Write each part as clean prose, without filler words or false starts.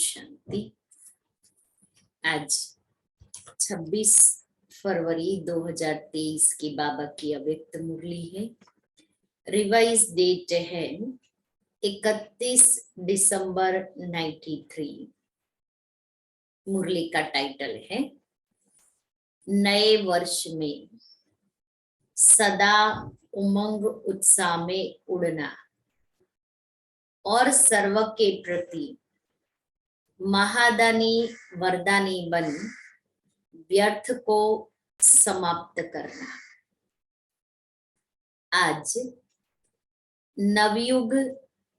शांति। आज 26 फरवरी 2023 की बाबा की अव्यक्त मुरली है। रिवाइज डेट है 31 दिसंबर 93। मुरली का टाइटल है नए वर्ष में सदा उमंग उत्साह में उड़ना और सर्व के प्रति महादानी वरदानी बन व्यर्थ को समाप्त करना। आज नवयुग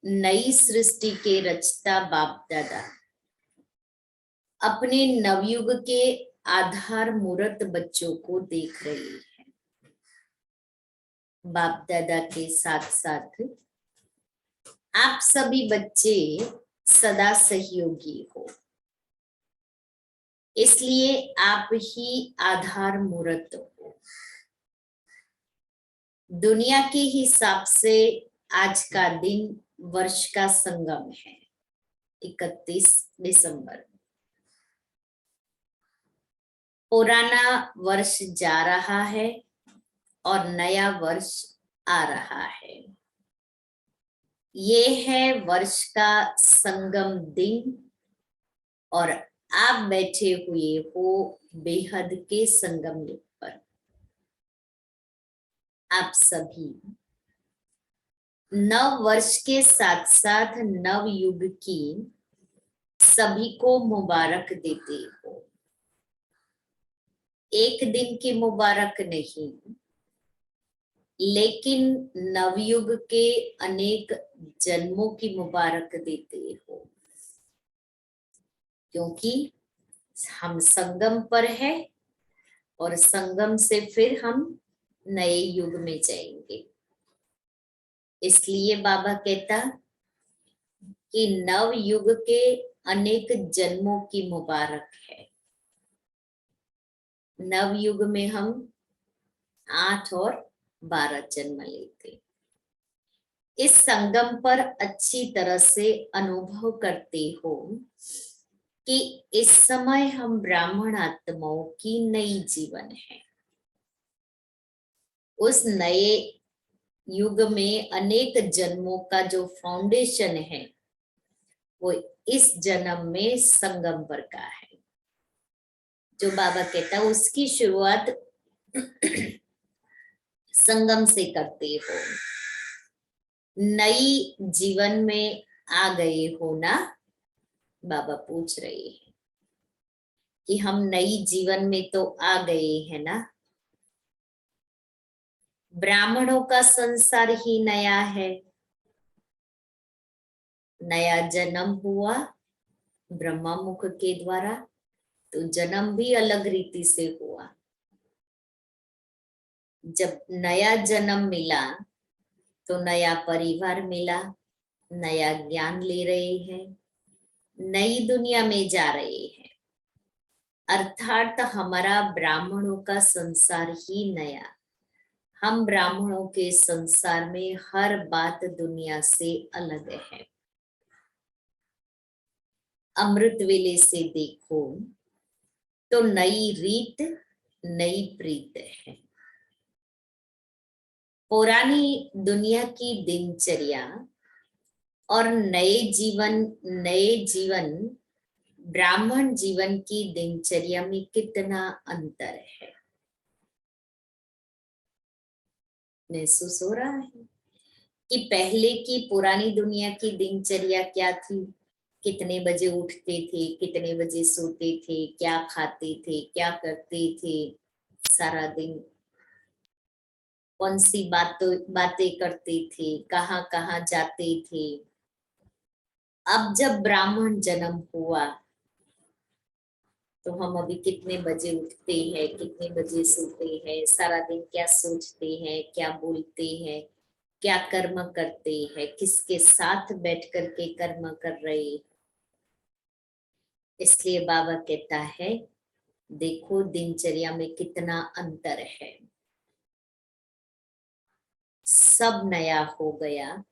नई सृष्टि के रचता बाप दादा अपने नवयुग के आधार मूर्त बच्चों को देख रहे हैं। बाप दादा के साथ साथ आप सभी बच्चे सदा सहयोगी हो, इसलिए आप ही आधार मूर्त हो। दुनिया के हिसाब से आज का दिन वर्ष का संगम है 31 दिसंबर। पुराना वर्ष जा रहा है और नया वर्ष आ रहा है। ये है वर्ष का संगम दिन और आप बैठे हुए हो बेहद के संगम युग पर। आप सभी नव वर्ष के साथ साथ नव युग की सभी को मुबारक देते हो। एक दिन की मुबारक नहीं, लेकिन नवयुग के अनेक जन्मों की मुबारक देते हो, क्योंकि हम संगम पर है और संगम से फिर हम नए युग में जाएंगे। इसलिए बाबा कहता कि नव युग के अनेक जन्मों की मुबारक है। नव युग में हम 8 और 12 जन्म लेते। इस संगम पर अच्छी तरह से अनुभव करते हो कि इस समय हम ब्राह्मण आत्माओं की नई जीवन है। उस नए युग में अनेक जन्मों का जो फाउंडेशन है वो इस जन्म में संगम पर का है। जो बाबा कहता है उसकी शुरुआत संगम से करते हो। नई जीवन में आ गए हो ना, बाबा पूछ रहे हैं कि हम नई जीवन में तो आ गए हैं ना। ब्राह्मणों का संसार ही नया है। नया जन्म हुआ ब्रह्मा मुख के द्वारा, तो जन्म भी अलग रीति से हुआ। जब नया जन्म मिला तो नया परिवार मिला, नया ज्ञान ले रहे हैं, नई दुनिया में जा रहे हैं। अर्थात हमारा ब्राह्मणों का संसार ही नया। हम ब्राह्मणों के संसार में हर बात दुनिया से अलग है। अमृत वेले से देखो तो नई रीत नई प्रीत है। पुरानी दुनिया की दिनचर्या और नए जीवन ब्राह्मण जीवन की दिनचर्या में कितना अंतर है, महसूस हो रहा है कि पहले की पुरानी दुनिया की दिनचर्या क्या थी। कितने बजे उठते थे, कितने बजे सोते थे, क्या खाते थे, क्या करते थे सारा दिन, कौन सी बातें करते थे, कहाँ कहाँ जाते थे। अब जब ब्राह्मण जन्म हुआ तो हम अभी कितने बजे उठते हैं, कितने बजे सोते हैं, सारा दिन क्या सोचते हैं, क्या बोलते हैं, क्या कर्म करते हैं, किसके साथ बैठ करके कर्म कर रहे। इसलिए बाबा कहता है देखो दिनचर्या में कितना अंतर है। सब नया हो गया,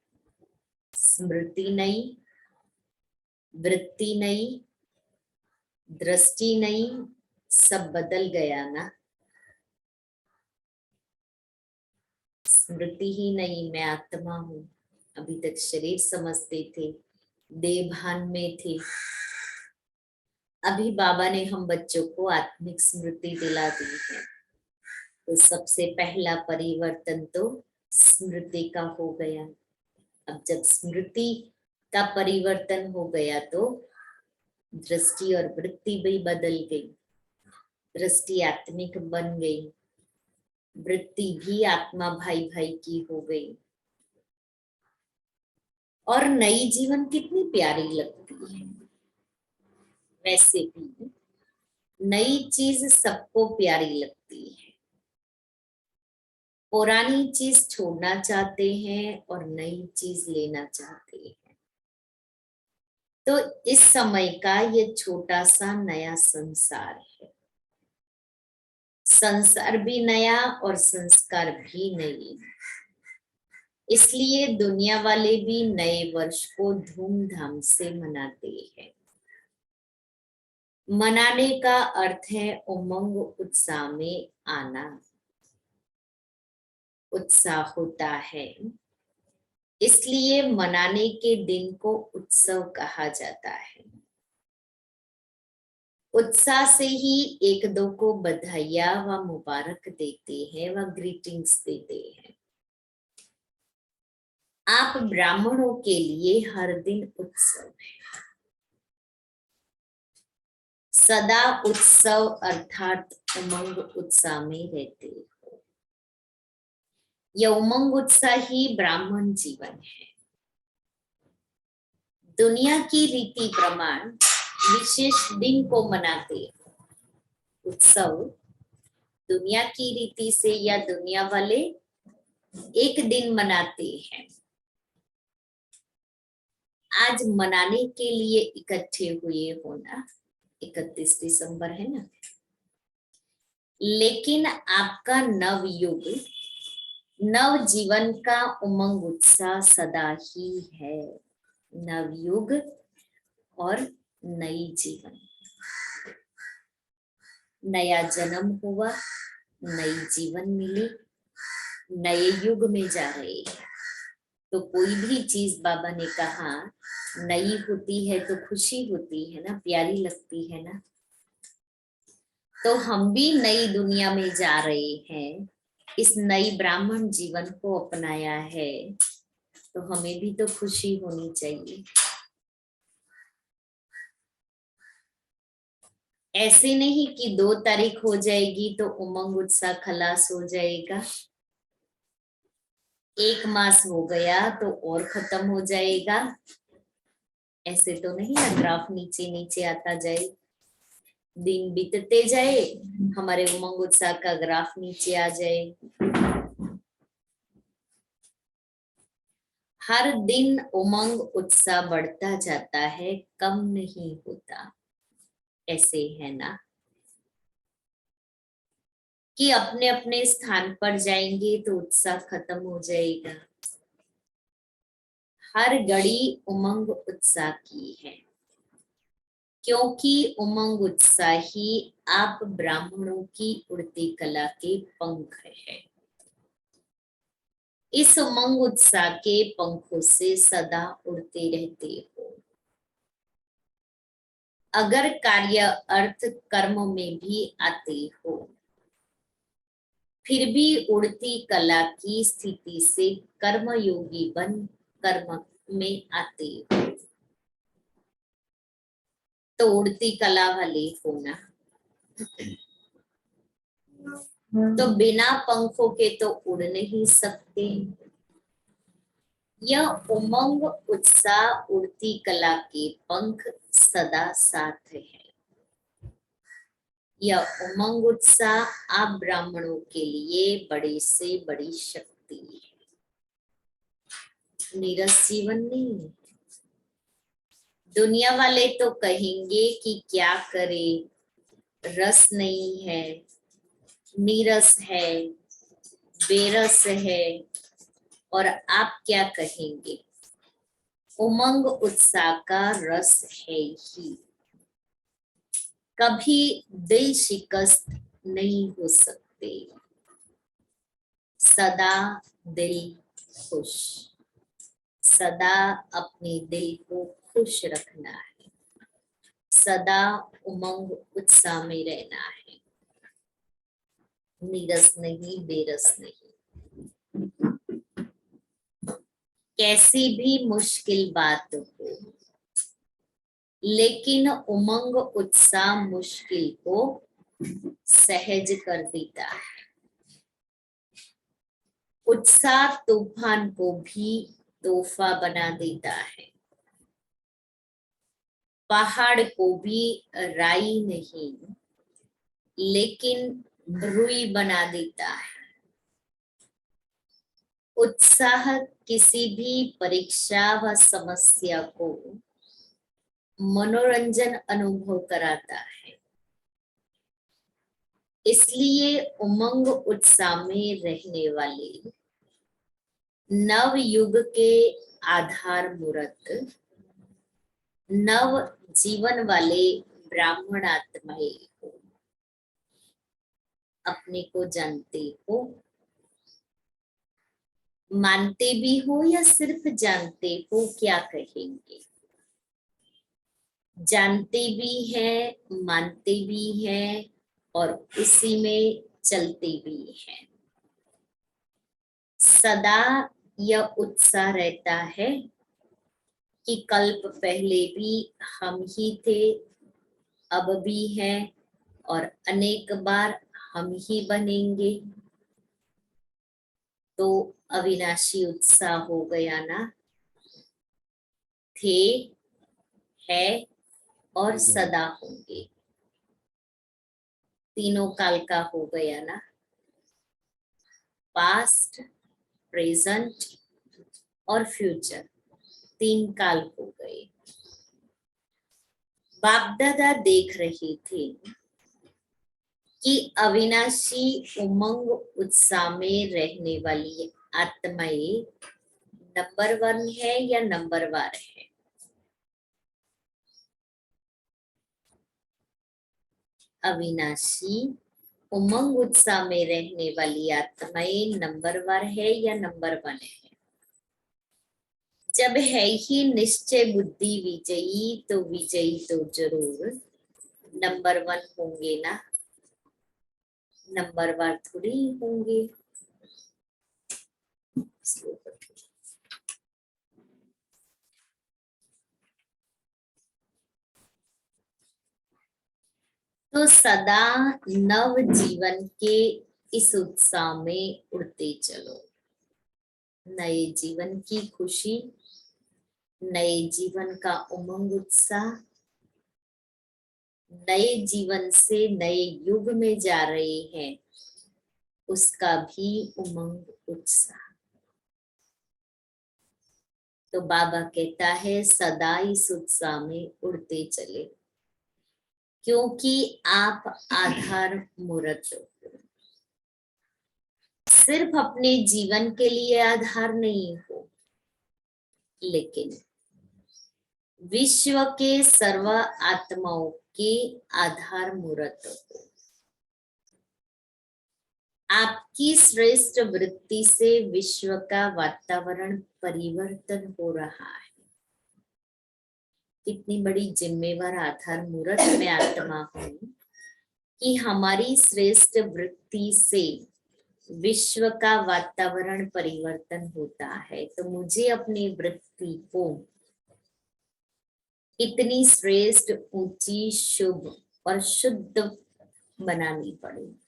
स्मृति नई, वृत्ति नई, दृष्टि नहीं, सब बदल गया ना। स्मृति ही नहीं, मैं आत्मा हूँ। अभी तक शरीर समझते थे, देह भान में थे। अभी बाबा ने हम बच्चों को आत्मिक स्मृति दिला दी है। तो सबसे पहला परिवर्तन तो स्मृति का हो गया। अब जब स्मृति का परिवर्तन हो गया तो दृष्टि और वृत्ति भी बदल गई। दृष्टि आत्मिक बन गई, वृत्ति भी आत्मा भाई भाई की हो गई। और नई जीवन कितनी प्यारी लगती है। वैसे भी नई चीज सबको प्यारी लगती है। पुरानी चीज छोड़ना चाहते हैं और नई चीज लेना चाहते हैं। तो इस समय का ये छोटा सा नया संसार है। संसार भी नया और संस्कार भी नए। इसलिए दुनिया वाले भी नए वर्ष को धूमधाम से मनाते हैं। मनाने का अर्थ है उमंग उत्साह में आना। उत्साह होता है, इसलिए मनाने के दिन को उत्सव कहा जाता है। उत्साह से ही एक दो को बधाइयां व मुबारक देते हैं व ग्रीटिंग्स देते हैं। आप ब्राह्मणों के लिए हर दिन उत्सव है। सदा उत्सव अर्थात उमंग उत्साह में रहते हो। यह उमंग उत्साह ही ब्राह्मण जीवन है। दुनिया की रीति प्रमाण विशेष दिन को मनाते हो। उत्सव दुनिया की रीति से या दुनिया वाले एक दिन मनाते हैं। आज मनाने के लिए इकट्ठे हुए हो ना, 31 दिसंबर है ना। लेकिन आपका नव युग, नव जीवन का उमंग उत्साह सदा ही है। नव युग और नई जीवन, नया जन्म हुआ, नई जीवन मिली, नए युग में जा रहे हैं। तो कोई भी चीज बाबा ने कहा नई होती है तो खुशी होती है ना, प्यारी लगती है ना। तो हम भी नई दुनिया में जा रहे हैं। इस नई ब्राह्मण जीवन को अपनाया है तो हमें भी तो खुशी होनी चाहिए। ऐसे नहीं कि 2 तारीख हो जाएगी तो उमंग उत्साह खलास हो जाएगा। 1 मास हो गया तो और खत्म हो जाएगा। ऐसे तो नहीं ना, ग्राफ नीचे नीचे आता जाए, दिन बीतते जाए, हमारे उमंग उत्साह का ग्राफ नीचे आ जाए। हर दिन उमंग उत्साह बढ़ता जाता है, कम नहीं होता। ऐसे है ना कि अपने अपने स्थान पर जाएंगे तो उत्साह खत्म हो जाएगा। हर घड़ी उमंग उत्साह की है, क्योंकि उमंग उत्साह ही आप ब्राह्मणों की उड़ती कला के पंख है। इस उमंग उत्साह के पंखों से सदा उड़ते रहते हो। अगर कार्य अर्थ कर्म में भी आते हो, फिर भी उड़ती कला की स्थिति से कर्मयोगी बन कर्म में आते हो। तो उड़ती कला वाले हो ना। तो बिना पंखों के तो उड़ नहीं सकते। यह उमंग उत्साह उड़ती कला के पंख सदा साथ है। यह उमंग उत्साह आप ब्राह्मणों के लिए बड़े से बड़ी शक्ति है। नीरस जीवन नहीं है। दुनिया वाले तो कहेंगे कि क्या करे, रस नहीं है, नीरस है, बेरस है। और आप क्या कहेंगे? उमंग उत्साह का रस है ही। कभी दिल शिकस्त नहीं हो सकते, सदा दिल खुश, सदा अपने दिल को खुश रखना है, सदा उमंग उत्साह में रहना है, नीरस नहीं, बेरस नहीं। कैसी भी मुश्किल बात हो, लेकिन उमंग उत्साह मुश्किल को सहज कर देता है। उत्साह तूफान को भी तोहफा बना देता है, पहाड़ को भी राई नहीं लेकिन रुई बना देता है। उत्साह किसी भी परीक्षा व समस्या को मनोरंजन अनुभव कराता है। इसलिए उमंग उत्साह में रहने वाले नव युग के आधार मूर्त, नव जीवन वाले ब्राह्मण आत्माएं हो, अपने को जानते हो, मानते भी हो या सिर्फ जानते हो, क्या कहेंगे? जानते भी हैं, मानते भी हैं और उसी में चलते भी हैं। सदा यह उत्साह रहता है कि कल्प पहले भी हम ही थे, अब भी हैं और अनेक बार हम ही बनेंगे। तो अविनाशी उत्साह हो गया ना, थे, है और सदा होंगे। तीनों काल का हो गया ना, पास्ट, प्रेजेंट और फ्यूचर, तीन काल हो गए। बाप दादा देख रहे थे कि अविनाशी उमंग उत्साह में रहने वाली आत्माएं नंबर 1 है या नंबर 12 है। अविनाशी उमंग उत्साह में रहने वाली आत्माएं नंबर 1 है या नंबर 1 है। जब है ही निश्चय बुद्धि विजयी, तो विजयी तो जरूर नंबर 1 होंगे ना, नंबर 1 थोड़ी होंगे। तो सदा नव जीवन के इस उत्साह में उड़ते चलो। नए जीवन की खुशी, नए जीवन का उमंग उत्साह, नए जीवन से नए युग में जा रहे हैं, उसका भी उमंग उत्साह। तो बाबा कहता है सदा इस उत्साह में उड़ते चले, क्योंकि आप आधार मूर्त हो। सिर्फ अपने जीवन के लिए आधार नहीं हो, लेकिन विश्व के सर्व आत्माओं के आधार मूर्त हो। आपकी श्रेष्ठ वृत्ति से विश्व का वातावरण परिवर्तन हो रहा है। कितनी बड़ी जिम्मेवार आधार मूर्त में आत्मा हूं कि हमारी श्रेष्ठ वृत्ति से विश्व का वातावरण परिवर्तन होता है। तो मुझे अपनी वृत्ति को इतनी श्रेष्ठ, ऊंची, शुभ और शुद्ध बनानी पड़ेगी,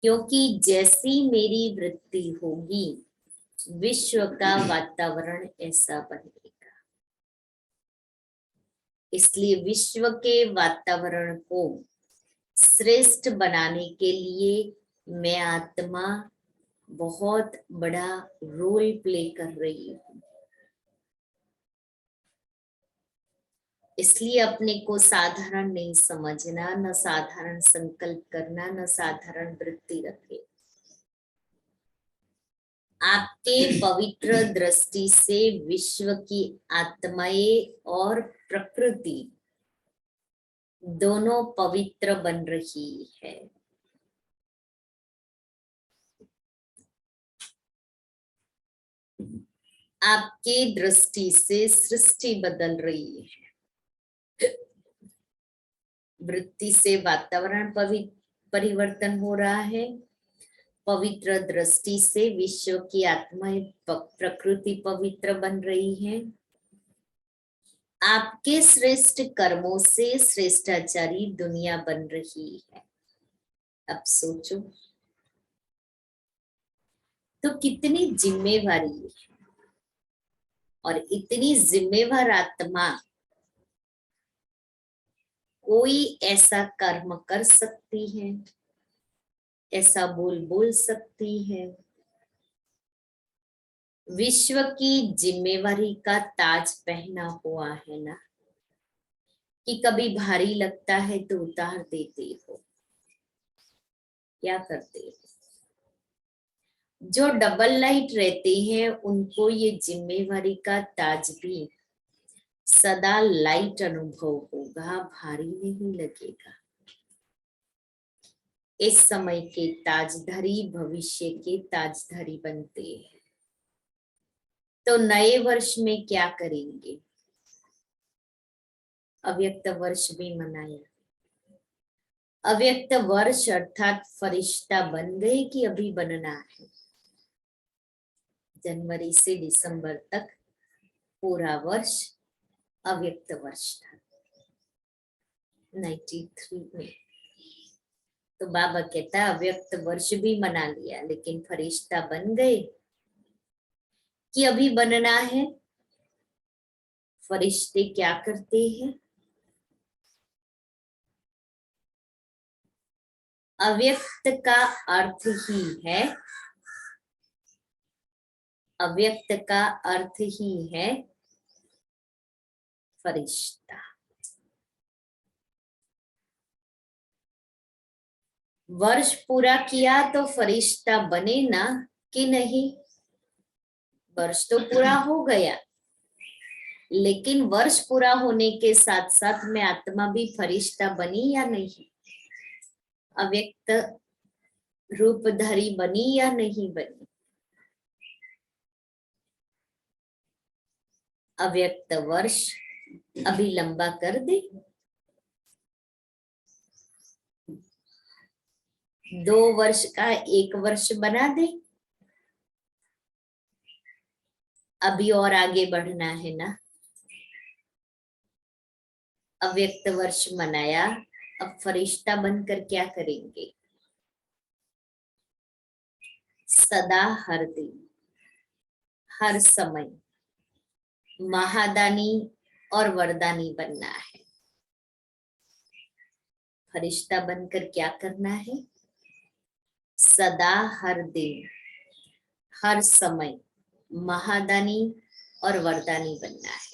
क्योंकि जैसी मेरी वृत्ति होगी विश्व का वातावरण ऐसा बनेगा। इसलिए विश्व के वातावरण को श्रेष्ठ बनाने के लिए मैं आत्मा बहुत बड़ा रोल प्ले कर रही हूँ। इसलिए अपने को साधारण नहीं समझना, न साधारण संकल्प करना, न साधारण वृत्ति रखे। आपके पवित्र दृष्टि से विश्व की आत्माएं और प्रकृति दोनों पवित्र बन रही है। आपके दृष्टि से सृष्टि बदल रही है। वृत्ति से वातावरण परिवर्तन हो रहा है। पवित्र दृष्टि से विश्व की आत्मा प्रकृति पवित्र बन रही है। आपके श्रेष्ठ कर्मों से श्रेष्ठाचारी दुनिया बन रही है। अब सोचो तो कितनी जिम्मेवारी है, और इतनी जिम्मेवार आत्मा कोई ऐसा कर्म कर सकती है, ऐसा बोल सकती है। विश्व की जिम्मेवारी का ताज पहना हुआ है ना, कि कभी भारी लगता है तो उतार देते हो। क्या करते हो? जो डबल लाइट रहते हैं उनको ये जिम्मेवारी का ताज भी सदा लाइट अनुभव होगा, भारी नहीं लगेगा। इस समय के ताजधारी भविष्य के ताजधारी बनते हैं। तो नए वर्ष में क्या करेंगे? अव्यक्त वर्ष भी मनाया। अव्यक्त वर्ष अर्थात फरिश्ता बन गए कि अभी बनना है? जनवरी से दिसंबर तक पूरा वर्ष अव्यक्त वर्ष था 93 में। तो बाबा कहता है अव्यक्त वर्ष भी मना लिया, लेकिन फरिश्ता बन गए कि अभी बनना है? फरिश्ते क्या करते हैं? अव्यक्त का अर्थ ही है, अव्यक्त का अर्थ ही है फरिश्ता। वर्ष पूरा किया तो फरिश्ता बने ना कि नहीं? वर्ष तो पूरा हो गया, लेकिन वर्ष पूरा होने के साथ साथ मैं आत्मा भी फरिश्ता बनी या नहीं? अव्यक्त रूपधारी बनी या नहीं बनी? अव्यक्त वर्ष अभी लंबा कर दे, 2 वर्ष का 1 वर्ष बना दे। अभी और आगे बढ़ना है ना। अव्यक्त वर्ष मनाया, अब फरिश्ता बनकर क्या करेंगे? सदा हर दिन हर समय महादानी और वरदानी बनना है। फरिश्ता बनकर क्या करना है? सदा हर दिन हर समय महादानी और वरदानी बनना है।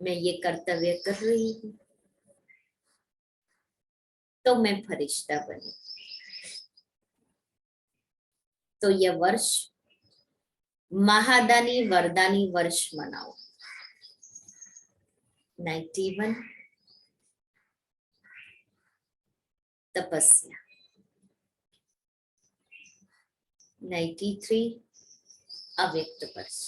मैं ये कर्तव्य कर रही हूँ तो मैं फरिश्ता बनी। तो यह वर्ष महादानी वरदानी वर्ष मनाओ। 91 तपस्या, 93 अव्यक्त वर्ष,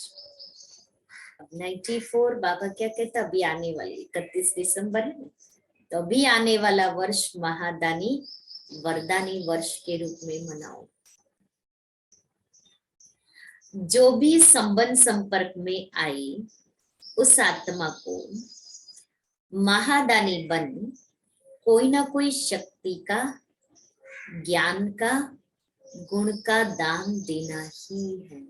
अब 94 बाबा क्या कहता, अभी आने वाले 31 दिसंबर है, तो अभी आने वाला वर्ष महादानी वरदानी वर्ष के रूप में मनाओ। जो भी संबंध संपर्क में आई उस आत्मा को महादानी बन कोई ना कोई शक्ति का, ज्ञान का, गुण का दान देना ही है।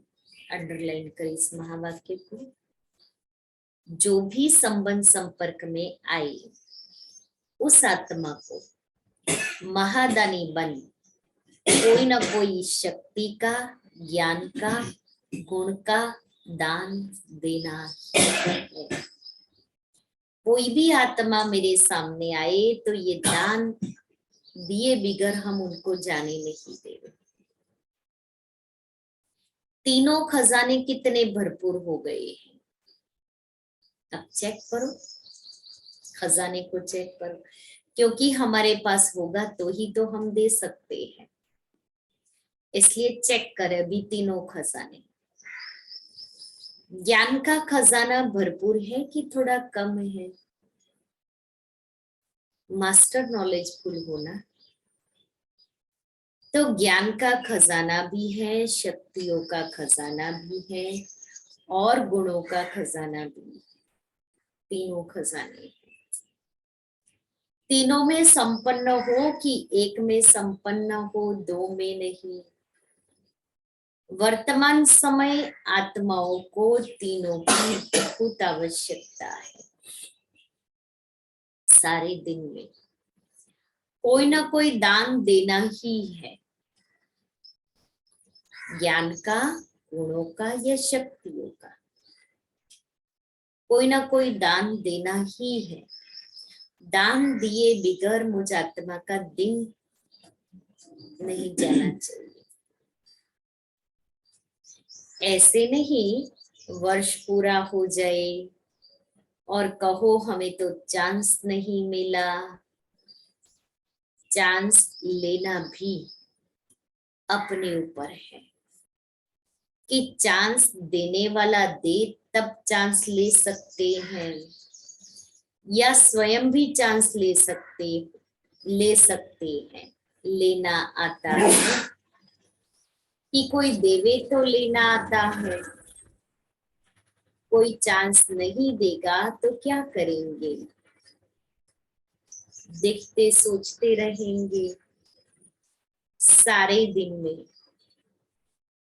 अंडरलाइन कर इस महावाक्य को। जो भी संबंध संपर्क में आई उस आत्मा को महादानी बन कोई ना कोई शक्ति का, ज्ञान का, गुण का दान देना है। कोई भी आत्मा मेरे सामने आए तो ये दान दिए बिगर हम उनको जाने नहीं देंगे। तीनों खजाने कितने भरपूर हो गए हैं। अब चेक करो, खजाने को चेक करो, क्योंकि हमारे पास होगा तो ही तो हम दे सकते हैं। इसलिए चेक करें अभी तीनों खजाने। ज्ञान का खजाना भरपूर है कि थोड़ा कम है? मास्टर नॉलेजफुल होना, तो ज्ञान का खजाना भी है, शक्तियों का खजाना भी है और गुणों का खजाना भी है। तीनों खजाने, तीनों में संपन्न हो कि एक में संपन्न हो, दो में नहीं। वर्तमान समय आत्माओं को तीनों की बहुत आवश्यकता है। सारे दिन में कोई ना कोई दान देना ही है, ज्ञान का, गुणों का या शक्तियों का। कोई ना कोई दान देना ही है। दान दिए बिगर मुझ आत्मा का दिन नहीं जाना चाहिए। ऐसे नहीं वर्ष पूरा हो जाए और कहो हमें तो चांस नहीं मिला। चांस लेना भी अपने ऊपर है कि चांस देने वाला दे तब चांस ले सकते हैं, या स्वयं भी चांस ले सकते हैं। लेना आता है कि कोई देवे तो लेना आता है। कोई चांस नहीं देगा तो क्या करेंगे? देखते सोचते रहेंगे सारे दिन में।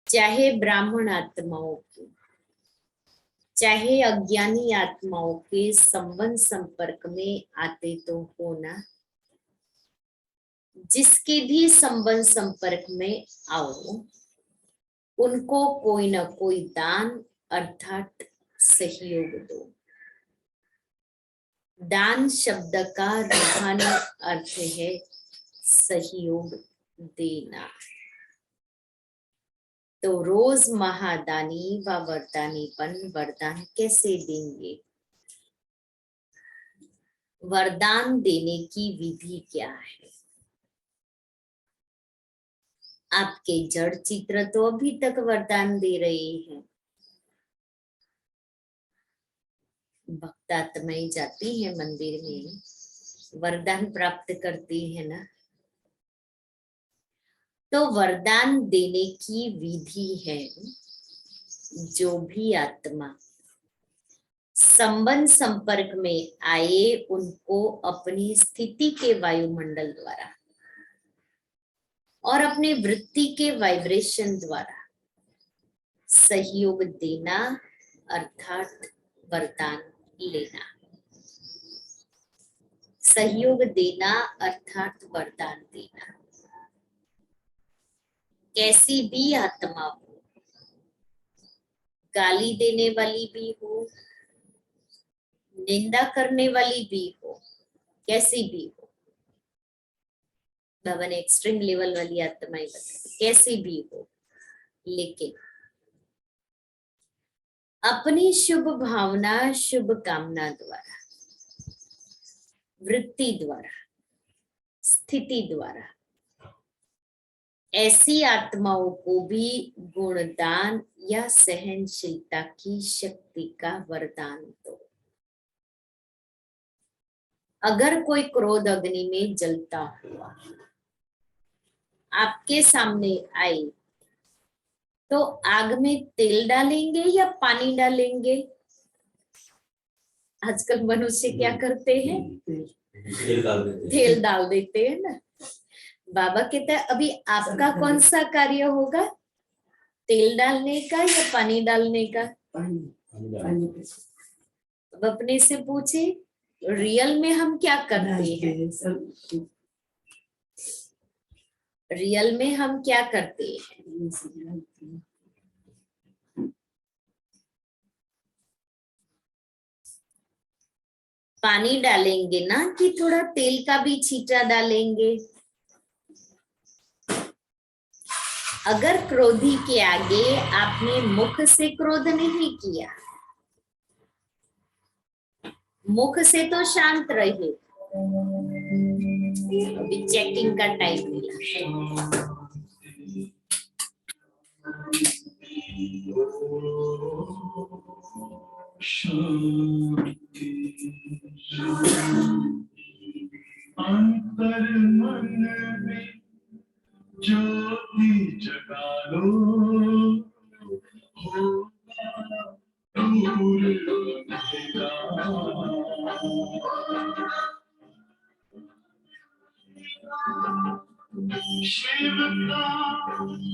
चाहे ब्राह्मण आत्माओं के, चाहे अज्ञानी आत्माओं के संबंध संपर्क में आते तो हो ना। जिसके भी संबंध संपर्क में आओ उनको कोई ना कोई दान अर्थात सहयोग दो। दान शब्द का रूहानी अर्थ है सहयोग देना। तो रोज महादानी व वरदानीपन वरदान कैसे देंगे? वरदान देने की विधि क्या है? आपके जड़ चित्र तो अभी तक वरदान दे रहे हैं। भक्तात्माएं जाती है मंदिर में, वरदान प्राप्त करती है ना। तो वरदान देने की विधि है, जो भी आत्मा संबंध संपर्क में आए उनको अपनी स्थिति के वायुमंडल द्वारा और अपने वृत्ति के वाइब्रेशन द्वारा सहयोग देना अर्थात वरदान लेना। सहयोग देना अर्थात वरदान देना। कैसी भी आत्मा हो, गाली देने वाली भी हो, निंदा करने वाली भी हो, कैसी भी हो, बाबा ने एक्सट्रीम लेवल वाली आत्माएं बताई, कैसी भी हो, लेकिन अपनी शुभ भावना शुभ कामना द्वारा, वृत्ति द्वारा, स्थिति द्वारा ऐसी आत्माओं को भी गुणदान या सहनशीलता की शक्ति का वरदान दो। अगर कोई क्रोध अग्नि में जलता हुआ आपके सामने आए तो आग में तेल डालेंगे या पानी डालेंगे? आजकल मनुष्य क्या करते हैं? तेल डाल देते हैं ना। बाबा कहते हैं अभी आपका कौन सा कार्य होगा, तेल डालने का या पानी डालने का? अब अपने से पूछे रियल में हम क्या करते हैं? रियल में हम क्या करते हैं? पानी डालेंगे ना कि थोड़ा तेल का भी छींटा डालेंगे? अगर क्रोधी के आगे आपने मुख से क्रोध नहीं किया, मुख से तो शांत रहे, अभी चेकिंग का टाइम मिला। अंतर मन में ज्योति जगा लो, होगा दूर अंधेरा। शिव का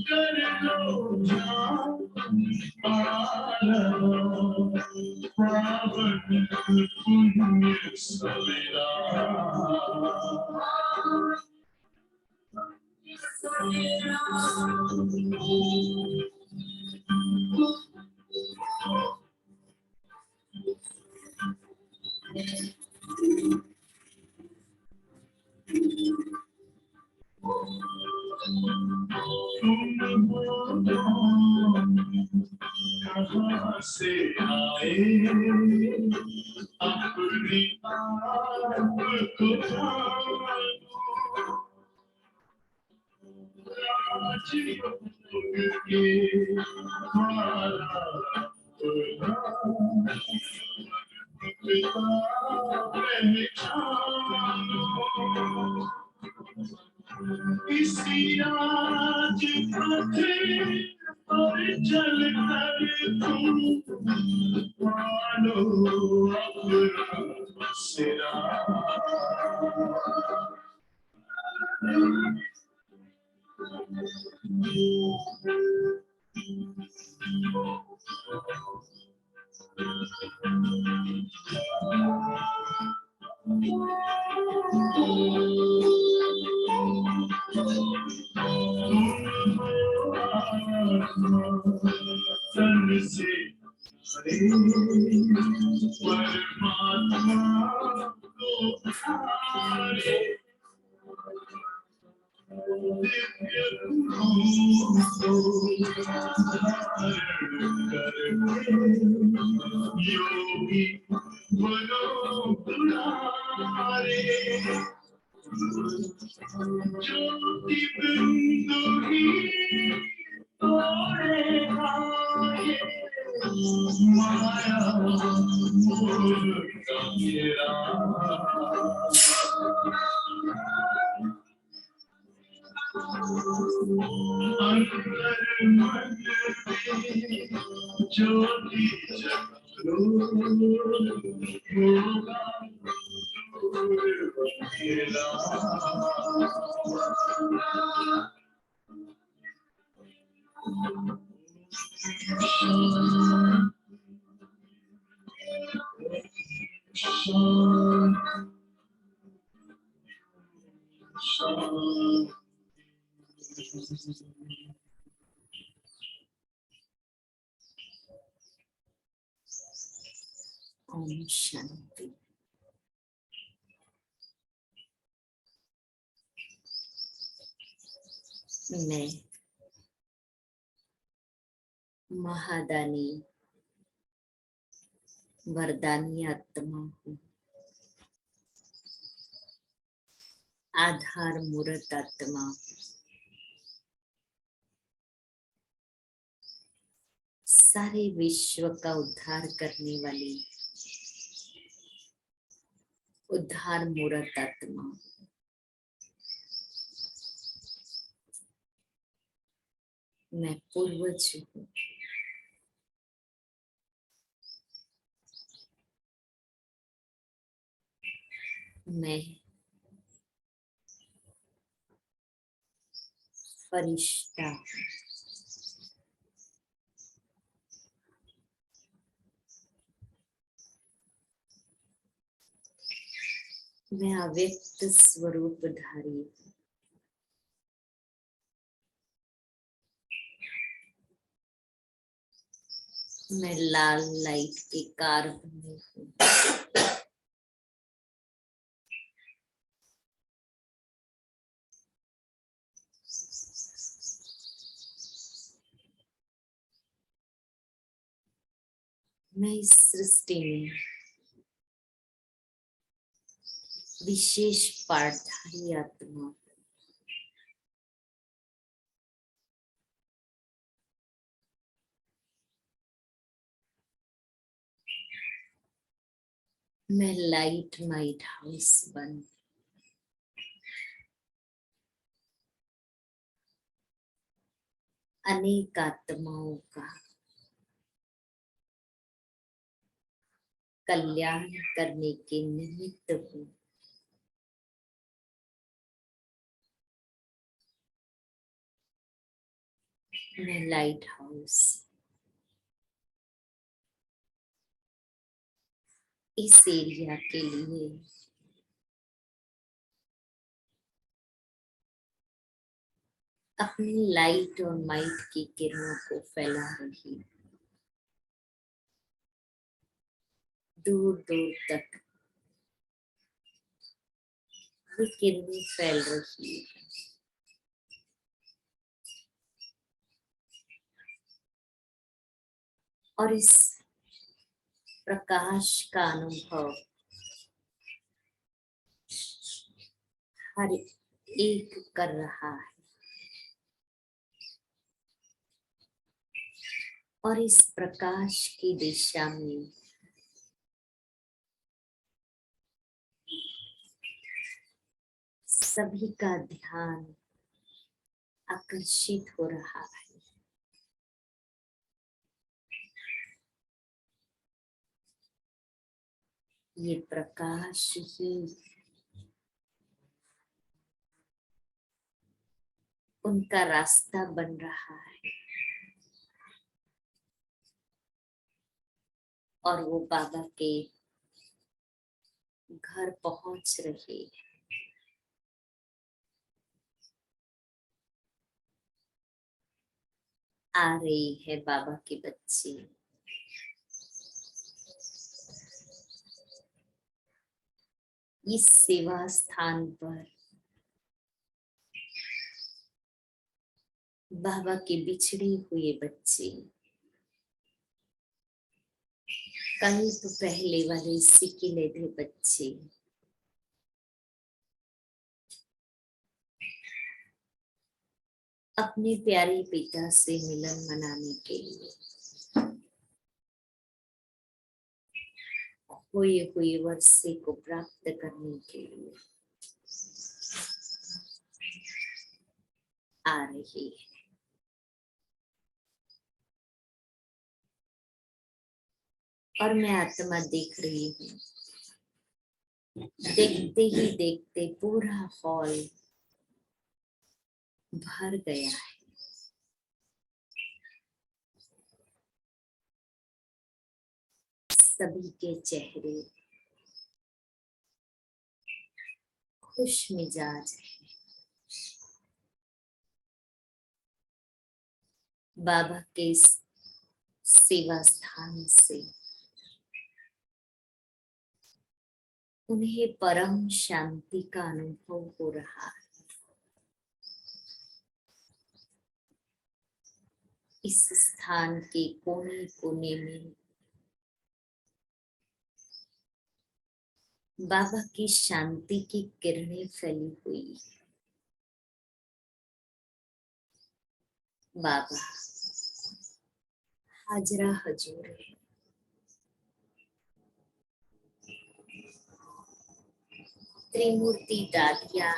कर लो ध्यान, पावन पुण्य सवेरा। कहाँ से आए अपनी आप को जानो, राजयोग के द्वारा पहचानो। इसी राज पथे पर चल कर तुम मानो अपना सिरा। तन से परमात्मा को हारे, दिव्य रूप को धारण करके योगी बनो दुलारे। ज्योति बिंदु ही तोड़ेगा ये माया मोह का घेरा। अंतर मन में ज्योति जलो, होगा दूर अंधेरा। ओम शांति। मैं महादानी वरदानी आत्मा हूँ, आधार मूर्त आत्मा हूँ। सारे विश्व का उद्धार करने वाली उद्धार मूर्त आत्मा हूँ। मैं पूर्वज हूँ। मैं फरिश्ता हूँ। मैं अव्यक्त स्वरूप धारी हूँ। मैं लाल लाइट के कार बनी हूँ। मैं इस सृष्टि में विशेष पाठधारी आत्मा मैं लाइट माइट हाउस बन अनेक आत्माओं का कल्याण करने के निमित्त हूँ। मैं लाइट हाउस इस एरिया के लिए अपनी लाइट और माइट की किरणों को फैला रही हूँ। दूर दूर तक ये किरणें फैल रही है और इस प्रकाश का अनुभव हर एक कर रहा है और इस प्रकाश की दिशा में सभी का ध्यान आकर्षित हो रहा है। ये प्रकाश ही उनका रास्ता बन रहा है और वो बाबा के घर पहुंच रहे हैं। आ रही है बाबा के बच्चे, इस सेवा स्थान पर बाबा के बिछड़े हुए बच्चे कल्प पहले वाले सिकिलेधे बच्चे अपने प्यारे पिता से मिलन मनाने के लिए खोए हुए वर्षे को प्राप्त करने के लिए आ रही है। और मैं आत्मा देख रही हूँ, देखते ही देखते पूरा हॉल भर गया है। सभी के चेहरे खुश मिजाज है। बाबा के सेवा स्थान से उन्हें परम शांति का अनुभव हो रहा है। इस स्थान के कोने कोने में बाबा की शांति की किरणें फैली हुई है। बाबा हाजरा हजूर है। त्रिमूर्ति दादिया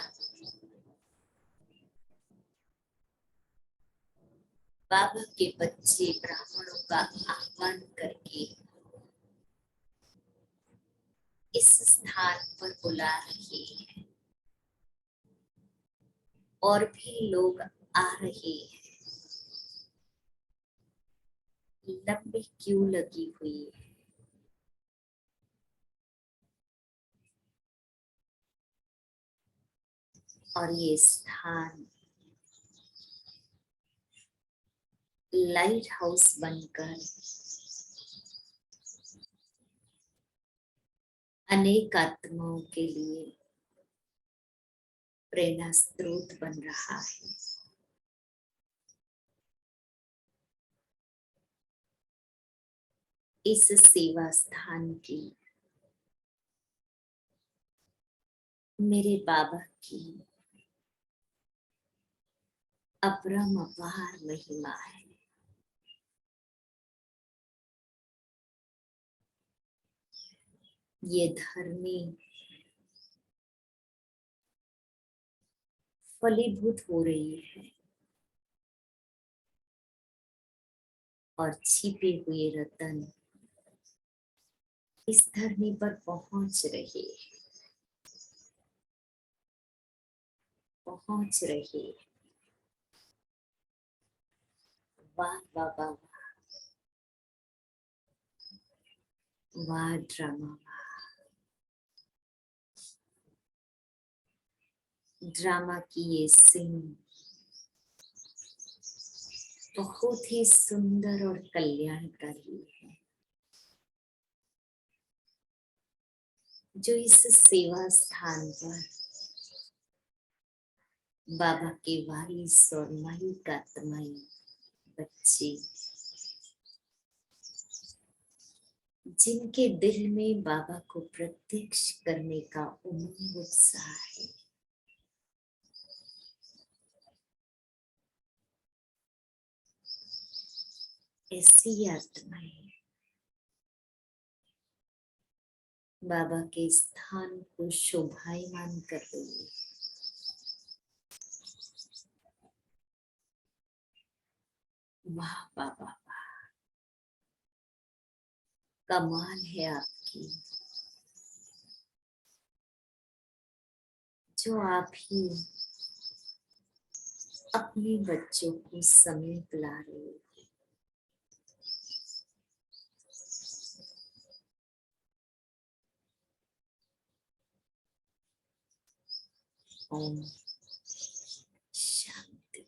बाबा के बच्चे ब्राह्मणों का आह्वान करके इस स्थान पर बुला रहे हैं और भी लोग आ रहे हैं। लंबी क्यू लगी हुई है। और ये स्थान लाइट हाउस बनकर अनेक आत्माओं के लिए प्रेरणा स्रोत बन रहा है। इस सेवा स्थान की मेरे बाबा की अपरम अपार महिमा है। ये धरनी फलीभूत हो रही है और छिपे हुए रतन इस धरनी पर पहुंच रहे हैं। वाह बाबा, वाह ड्रामा, ड्रामा की ये सीन बहुत ही सुंदर और कल्याणकारी है। जो इस सेवा स्थान पर बाबा के वारिस और माई का तमाई बच्चे, जिनके दिल में बाबा को प्रत्यक्ष करने का उमंग उत्साह है, ऐसी आत्माएं बाबा के स्थान को शोभायमान कर रही है। वाह बाबा, कमाल है आपकी, जो आप ही अपने बच्चों को समीप ला रहे हो। ओम शांति।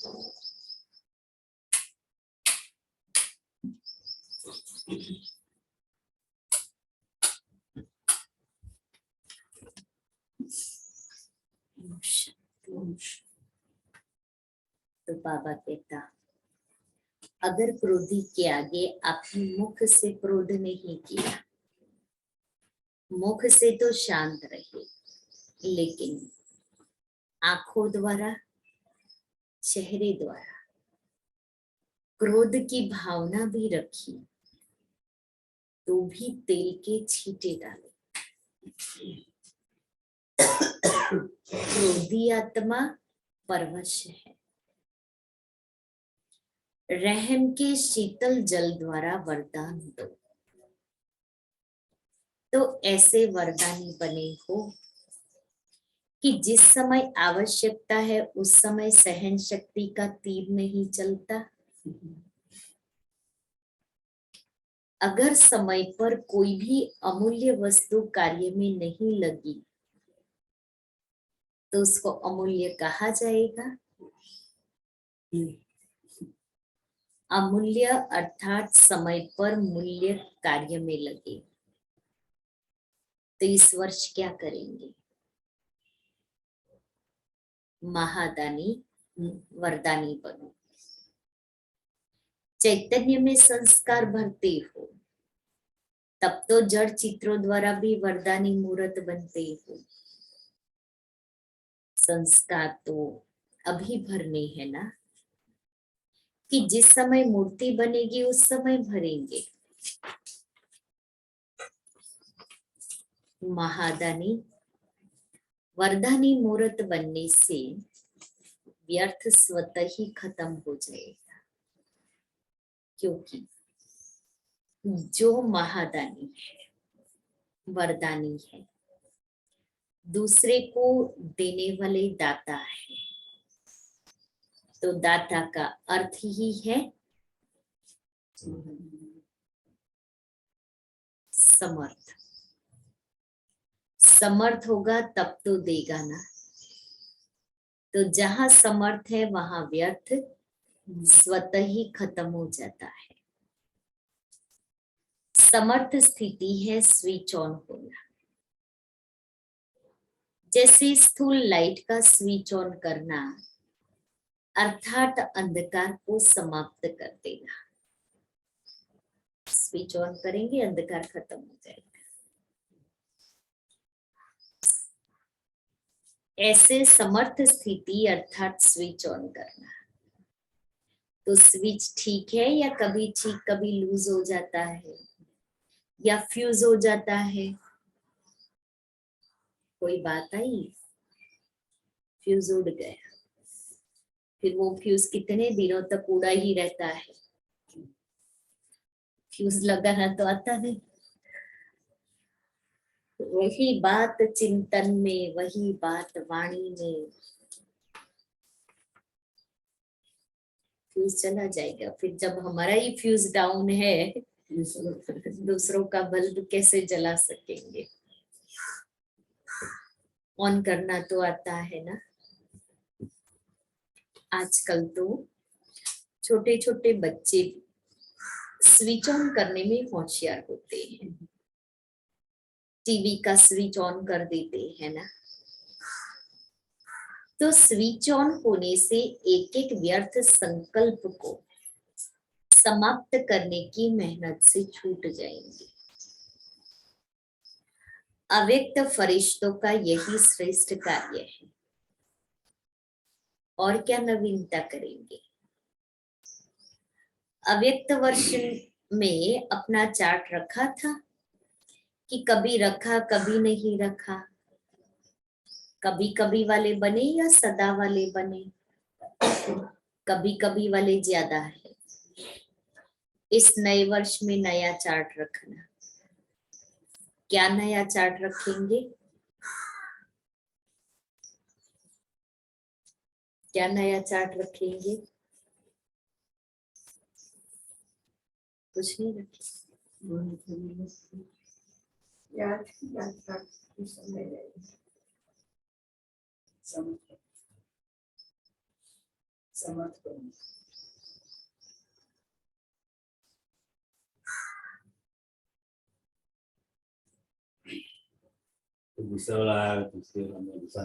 ओम शांति। ओम शांति। तो बाबा कहता, अगर क्रोधी के आगे आपने मुख से क्रोध नहीं किया, मुख से तो शांत रहे, लेकिन आंखों द्वारा, चेहरे द्वारा क्रोध की भावना भी रखी, तो भी तेल के छींटे डाले। क्रोधी आत्मा परवश है। रहम के शीतल जल द्वारा वरदान दो, तो ऐसे वरदानी बने हो कि जिस समय आवश्यकता है उस समय सहन शक्ति का तीर नहीं चलता। अगर समय पर कोई भी अमूल्य वस्तु कार्य में नहीं लगी तो उसको अमूल्य कहा जाएगा। अमूल्य अर्थात समय पर मूल्य कार्य में लगे। तो इस वर्ष क्या करेंगे? महादानी वरदानी बनो। चैतन्य में संस्कार भरते हो, तब तो जड़ चित्रों द्वारा भी वरदानी मूर्त बनते हो। संस्कार तो अभी भरने है ना, कि जिस समय मूर्ति बनेगी उस समय भरेंगे। महादानी वरदानी मूर्त बनने से व्यर्थ स्वतः ही खत्म हो जाएगा, क्योंकि जो महादानी है, वरदानी है, दूसरे को देने वाले दाता है। तो दाता का अर्थ ही है समर्थ। समर्थ होगा तब तो देगा ना। तो जहां समर्थ है वहां व्यर्थ स्वतः ही खत्म हो जाता है। समर्थ स्थिति है स्विच ऑन होना। जैसे स्थूल लाइट का स्विच ऑन करना अर्थात अंधकार को समाप्त कर देना। स्विच ऑन करेंगे, अंधकार खत्म हो जाएगा। ऐसे समर्थ स्थिति अर्थात स्विच ऑन करना। तो स्विच ठीक है या कभी ठीक कभी लूज हो जाता है या फ्यूज हो जाता है, कोई बात आई, फ्यूज उड़ गया, फिर वो फ्यूज कितने दिनों तक उड़ा ही रहता है, फ्यूज लगाना तो आता नहीं। वही बात चिंतन में, वही बात वाणी में, फ्यूज चला जाएगा। फिर जब हमारा ही फ्यूज डाउन है, दूसरों का बल्ब कैसे जला सकेंगे। ऑन करना तो आता है ना। आजकल तो छोटे छोटे बच्चे स्विच ऑन करने में होशियार होते हैं, टीवी का स्विच ऑन कर देते हैं ना। तो स्विच ऑन होने से एक एक व्यर्थ संकल्प को समाप्त करने की मेहनत से छूट जाएंगे। अव्यक्त फरिश्तों का यही श्रेष्ठ कार्य है। और क्या नवीनता करेंगे। अव्यक्त वर्ष में अपना चार्ट रखा था कि कभी रखा कभी नहीं रखा, कभी कभी वाले बने या सदा वाले बने, कभी कभी वाले ज्यादा है। इस नए वर्ष में नया चार्ट रखना। क्या नया चार्ट रखेंगे, क्या नया चार्ट रखेंगे, कुछ नहीं रखेंगे। Bisa lah, bisa lah, bisa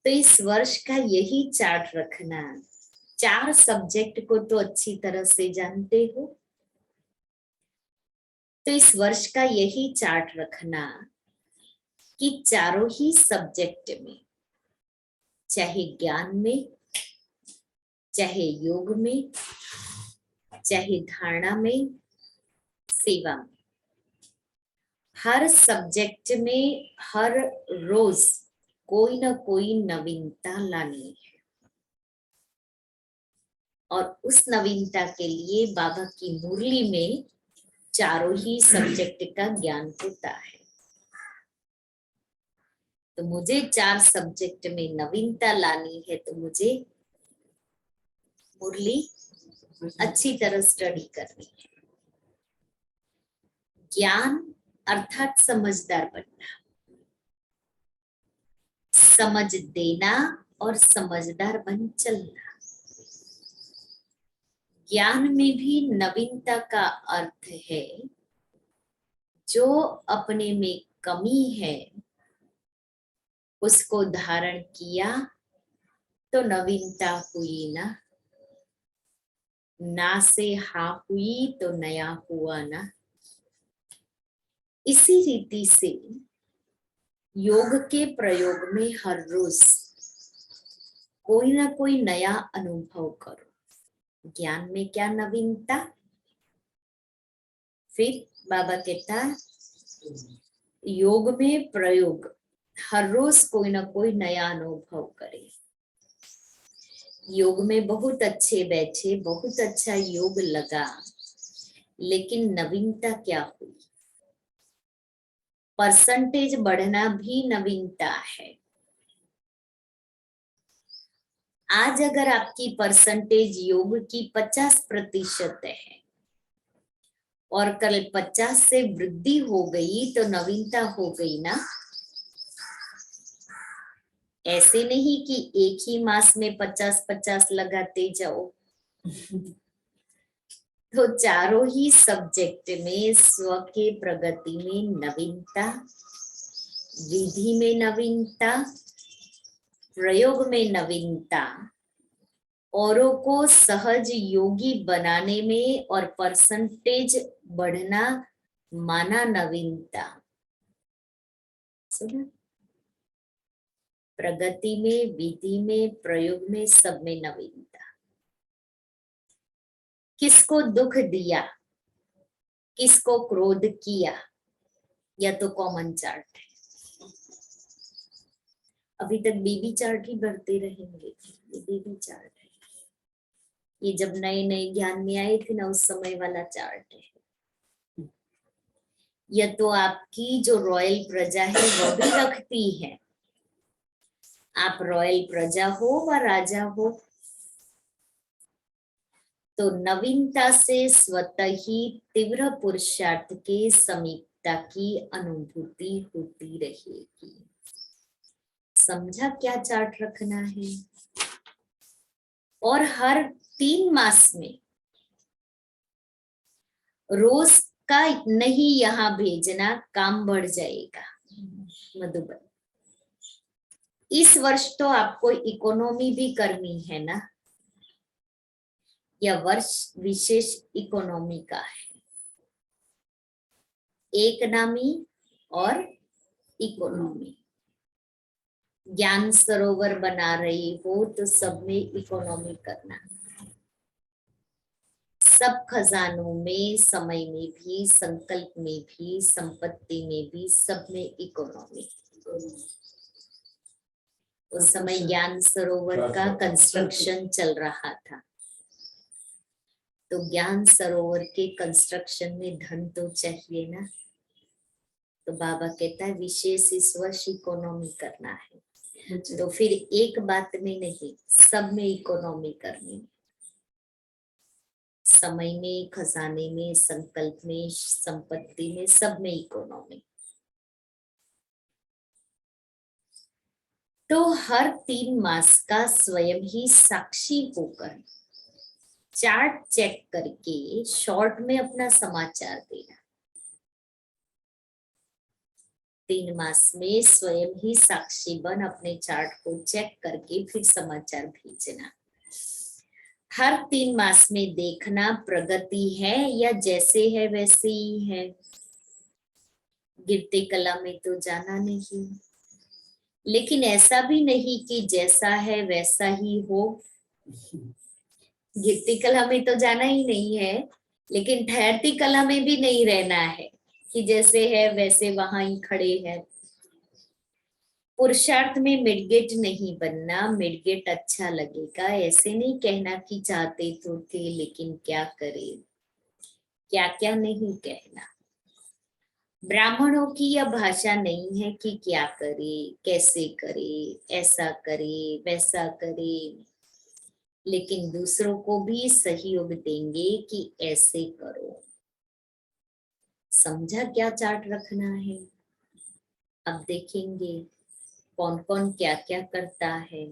तो इस वर्ष का यही चार्ट रखना। 4 सब्जेक्ट को तो अच्छी तरह से जानते हो, तो इस वर्ष का यही चार्ट रखना कि चारों ही सब्जेक्ट में, चाहे ज्ञान में, चाहे योग में, चाहे धारणा में, सेवा में, हर सब्जेक्ट में हर रोज कोई ना कोई नवीनता लानी है। और उस नवीनता के लिए बाबा की मुरली में चारों ही सब्जेक्ट का ज्ञान होता है। तो मुझे 4 सब्जेक्ट में नवीनता लानी है, तो मुझे मुरली अच्छी तरह स्टडी करनी है। ज्ञान अर्थात समझदार बनना, समझ देना और समझदार बन चलना। ज्ञान में भी नवीनता का अर्थ है जो अपने में कमी है उसको धारण किया तो नवीनता हुई ना, ना से हाँ हुई तो नया हुआ ना। इसी रीति से योग के प्रयोग में हर रोज कोई ना कोई नया अनुभव करो। ज्ञान में क्या नवीनता, फिर बाबा कहता योग में प्रयोग हर रोज कोई ना कोई नया अनुभव करे। योग में बहुत अच्छे बैठे, बहुत अच्छा योग लगा, लेकिन नवीनता क्या हुई। परसेंटेज बढ़ना भी नवीनता है। आज अगर आपकी परसेंटेज योग की 50% है और कल 50 से वृद्धि हो गई तो नवीनता हो गई ना। ऐसे नहीं कि एक ही मास में 50-50 लगाते जाओ, तो चारों ही सब्जेक्ट में स्व के प्रगति में नवीनता, विधि में नवीनता, प्रयोग में नवीनता, औरों को सहज योगी बनाने में और परसेंटेज बढ़ना माना नवीनता। सुना? प्रगति में, विधि में, प्रयोग में, सब में नवीनता। किसको दुख दिया, किसको क्रोध किया, यह तो कॉमन चार्ट है। अभी तक बेबी चार्ट ही बढ़ते रहेंगे, ये बेबी चार्ट है। ये जब नए नए ज्ञान में आए थे ना, उस समय वाला चार्ट है। यह तो आपकी जो रॉयल प्रजा है वो भी रखती है। आप रॉयल प्रजा हो व राजा हो, तो नवीनता से स्वतः ही तीव्र पुरुषार्थ के समीपता की अनुभूति होती रहेगी। समझा क्या चार्ट रखना है? और हर 3 मास में रोज का नहीं यहाँ भेजना, काम बढ़ जाएगा। मधुबन, इस वर्ष तो आपको इकोनॉमी भी करनी है ना, यह वर्ष विशेष इकोनॉमी का है। एक नामी और इकोनॉमी। ज्ञान सरोवर बना रही हो तो सब में इकोनॉमी करना। सब खजानों में, समय में भी, संकल्प में भी, संपत्ति में भी, सब में इकोनॉमी। उस समय ज्ञान सरोवर का कंस्ट्रक्शन चल रहा था, तो ज्ञान सरोवर के कंस्ट्रक्शन में धन तो चाहिए ना। तो बाबा कहता है विशेष इस वर्ष इकोनॉमी करना है। तो फिर एक बात में नहीं, सब में इकोनॉमी करनी है। समय में, खजाने में, संकल्प में, संपत्ति में, सब में इकोनॉमी। तो हर 3 मास का स्वयं ही साक्षी होकर चार्ट चेक करके शॉर्ट में अपना समाचार देना। 3 मास में स्वयं ही साक्षी बन अपने चार्ट को चेक करके फिर समाचार भेजना। हर 3 मास में देखना प्रगति है या जैसे है वैसे ही है। गिरते कला में तो जाना नहीं, लेकिन ऐसा भी नहीं कि जैसा है वैसा ही हो। गिरती कला में तो जाना ही नहीं है, लेकिन ठहरती कला में भी नहीं रहना है कि जैसे है वैसे वहां ही खड़े हैं। पुरुषार्थ में मिडगेट नहीं बनना। मिडगेट अच्छा लगेगा, ऐसे नहीं कहना कि चाहते तो थे लेकिन क्या करे, क्या क्या नहीं कहना। ब्राह्मणों की यह भाषा नहीं है कि क्या करे, कैसे करे, ऐसा करे, वैसा करे, लेकिन दूसरों को भी सहयोग देंगे कि ऐसे करो। समझा क्या चार्ट रखना है? अब देखेंगे कौन कौन क्या क्या करता है।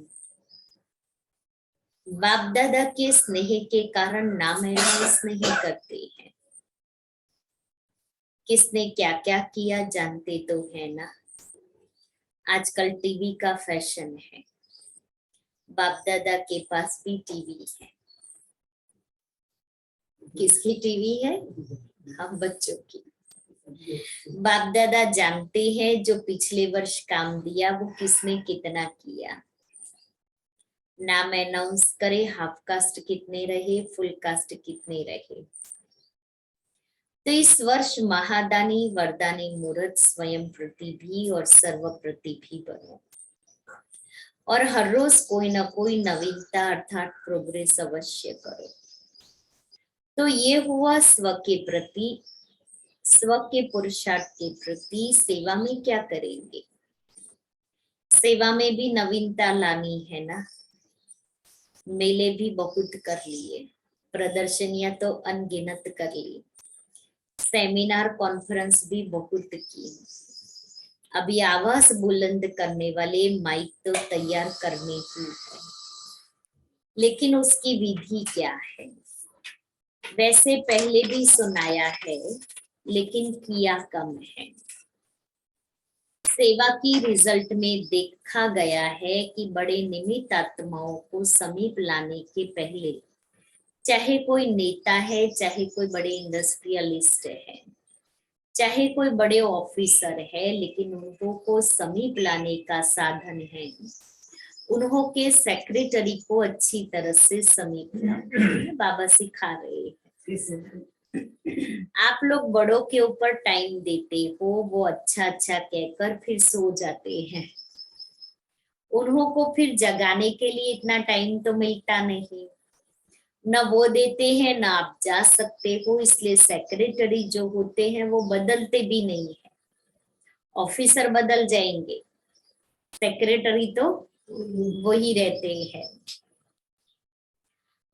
बाप दादा के स्नेह के कारण नाम है स्नेह करते हैं। किसने क्या क्या किया जानते तो है ना। आजकल टीवी का फैशन है, बाप दादा के पास भी टीवी है। किसकी टीवी है? हम बच्चों की। बाप दादा जानते हैं जो पिछले वर्ष काम दिया वो किसने कितना किया। नाम अनाउंस करे, हाफ कास्ट कितने रहे, फुल कास्ट कितने रहे। तो इस वर्ष महादानी वरदानी मूर्त स्वयं प्रति भी और सर्व प्रति भी बनो, और हर रोज कोई ना कोई नवीनता अर्थात प्रोग्रेस अवश्य करो। तो ये हुआ स्व के प्रति, स्व के पुरुषार्थ के प्रति। सेवा में क्या करेंगे? सेवा में भी नवीनता लानी है ना। मेले भी बहुत कर लिए, प्रदर्शनियां तो अनगिनत कर ली, सेमिनार कॉन्फ्रेंस भी बहुत की। अभी आवाज बुलंद करने वाले माइक तो तैयार करने ही है। लेकिन उसकी विधि क्या है? वैसे पहले भी सुनाया है, लेकिन किया कम है। सेवा की रिजल्ट में देखा गया है कि बड़े निमित्त आत्माओं को समीप लाने के पहले, चाहे कोई नेता है, चाहे कोई बड़े इंडस्ट्रियलिस्ट है, चाहे कोई बड़े ऑफिसर है, लेकिन उनको को समीप लाने का साधन है उन्हों के सेक्रेटरी को अच्छी तरह से समीप लाओ। बाबा सिखा रहे हैं। आप लोग बड़ों के ऊपर टाइम देते हो, वो अच्छा अच्छा कहकर फिर सो जाते हैं। उन्हों को फिर जगाने के लिए इतना टाइम तो मिलता नहीं, न वो देते हैं, न आप जा सकते हो। इसलिए सेक्रेटरी जो होते हैं वो बदलते भी नहीं है। ऑफिसर बदल जाएंगे, सेक्रेटरी तो वही रहते हैं।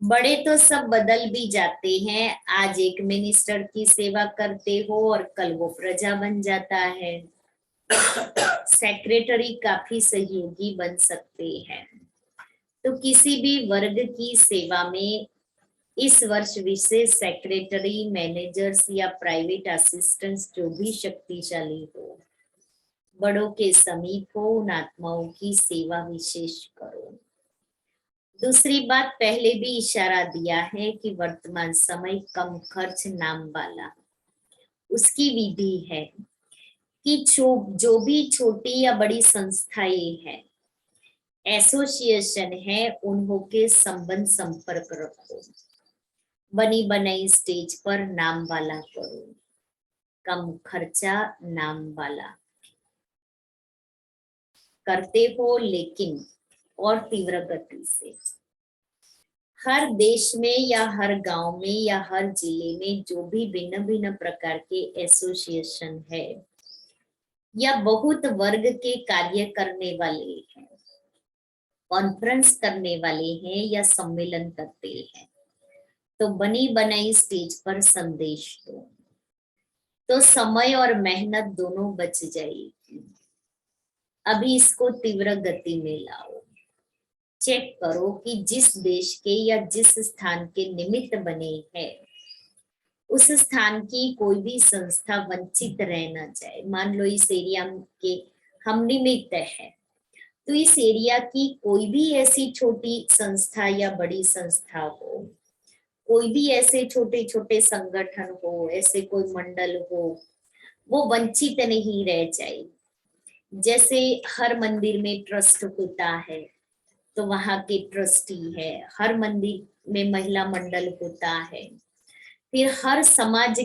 बड़े तो सब बदल भी जाते हैं। आज एक मिनिस्टर की सेवा करते हो और कल वो प्रजा बन जाता है। सेक्रेटरी काफी सहयोगी बन सकते हैं। तो किसी भी वर्ग की सेवा में इस वर्ष विशेष सेक्रेटरी, मैनेजर्स या प्राइवेट असिस्टेंट्स जो भी शक्तिशाली हो, बड़ों के समीप हो, उन आत्माओं की सेवा विशेष करो। दूसरी बात, पहले भी इशारा दिया है कि वर्तमान समय कम खर्च नाम वाला। उसकी विधि है कि जो भी छोटी या बड़ी संस्थाएं हैं, एसोसिएशन है, उन्हों के संबंध संपर्क रखो। बनी बनाई स्टेज पर नाम वाला करो, कम खर्चा नाम वाला करते हो, लेकिन और तीव्र गति से। हर देश में या हर गांव में या हर जिले में जो भी भिन्न भिन्न प्रकार के एसोसिएशन है या बहुत वर्ग के कार्य करने वाले हैं, कॉन्फ्रेंस करने वाले हैं या सम्मेलन करते हैं, तो बनी बनाई स्टेज पर संदेश दो, तो समय और मेहनत दोनों बच जाएगी। अभी इसको तीव्र गति में लाओ। चेक करो कि जिस देश के या जिस स्थान के निमित्त बने हैं, उस स्थान की कोई भी संस्था वंचित रह न जाए। मान लो इस एरिया के हम निमित्त है, तो इस एरिया की कोई भी ऐसी छोटी संस्था या बड़ी संस्था हो, कोई भी ऐसे छोटे छोटे संगठन हो, ऐसे कोई मंडल हो, वो वंचित नहीं रह जाए। जैसे हर मंदिर में ट्रस्ट होता है, तो वहां के ट्रस्टी है। हर मंदिर में महिला मंडल होता है। फिर हर समाज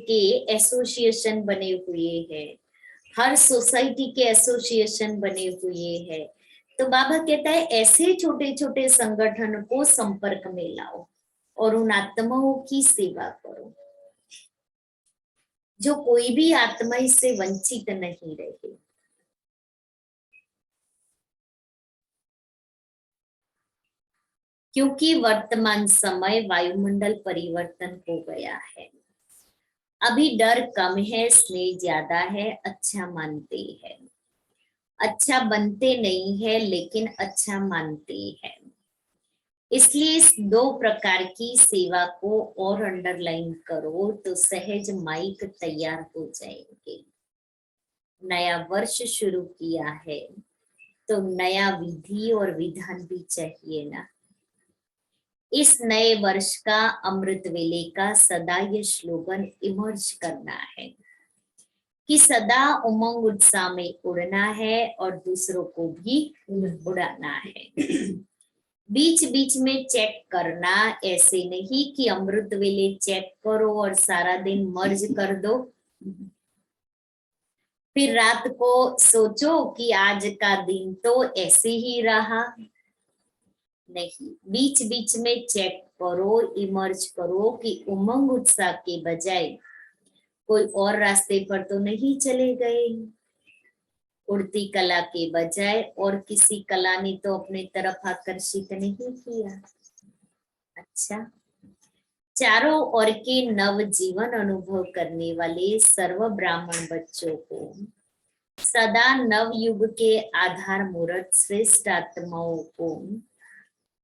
के एसोसिएशन बने हुए हैं, हर सोसाइटी के एसोसिएशन बने हुए हैं। तो बाबा कहता है ऐसे छोटे छोटे संगठन को संपर्क में लाओ और उन आत्माओं की सेवा करो, जो कोई भी आत्मा इससे वंचित नहीं रहे। क्योंकि वर्तमान समय वायुमंडल परिवर्तन हो गया है। अभी डर कम है, स्नेह ज्यादा है, अच्छा मानते हैं। अच्छा बनते नहीं है, लेकिन अच्छा मानते हैं। इसलिए इस दो प्रकार की सेवा को और अंडरलाइन करो तो सहज माइक तैयार हो जाएंगे। नया वर्ष शुरू किया है तो नया विधि और विधान भी चाहिए ना। इस नए वर्ष का अमृत वेले का सदा ये स्लोगन इमर्ज करना है कि सदा उमंग उत्साह में उड़ना है और दूसरों को भी उड़ाना है। बीच बीच में चेक करना, ऐसे नहीं कि अमृत वेले चेक करो और सारा दिन मर्ज कर दो, फिर रात को सोचो कि आज का दिन तो ऐसे ही रहा। नहीं, बीच बीच में चेक करो, इमर्ज करो कि उमंग उत्साह के बजाय कोई और रास्ते पर तो नहीं चले गए। उड़ती कला के बजाय और किसी कला ने तो अपने तरफ आकर्षित नहीं किया। अच्छा, चारों ओर के नव जीवन अनुभव करने वाले सर्व ब्राह्मण बच्चों को सदा नव युग के आधार मूर्त श्रेष्ठ आत्माओं को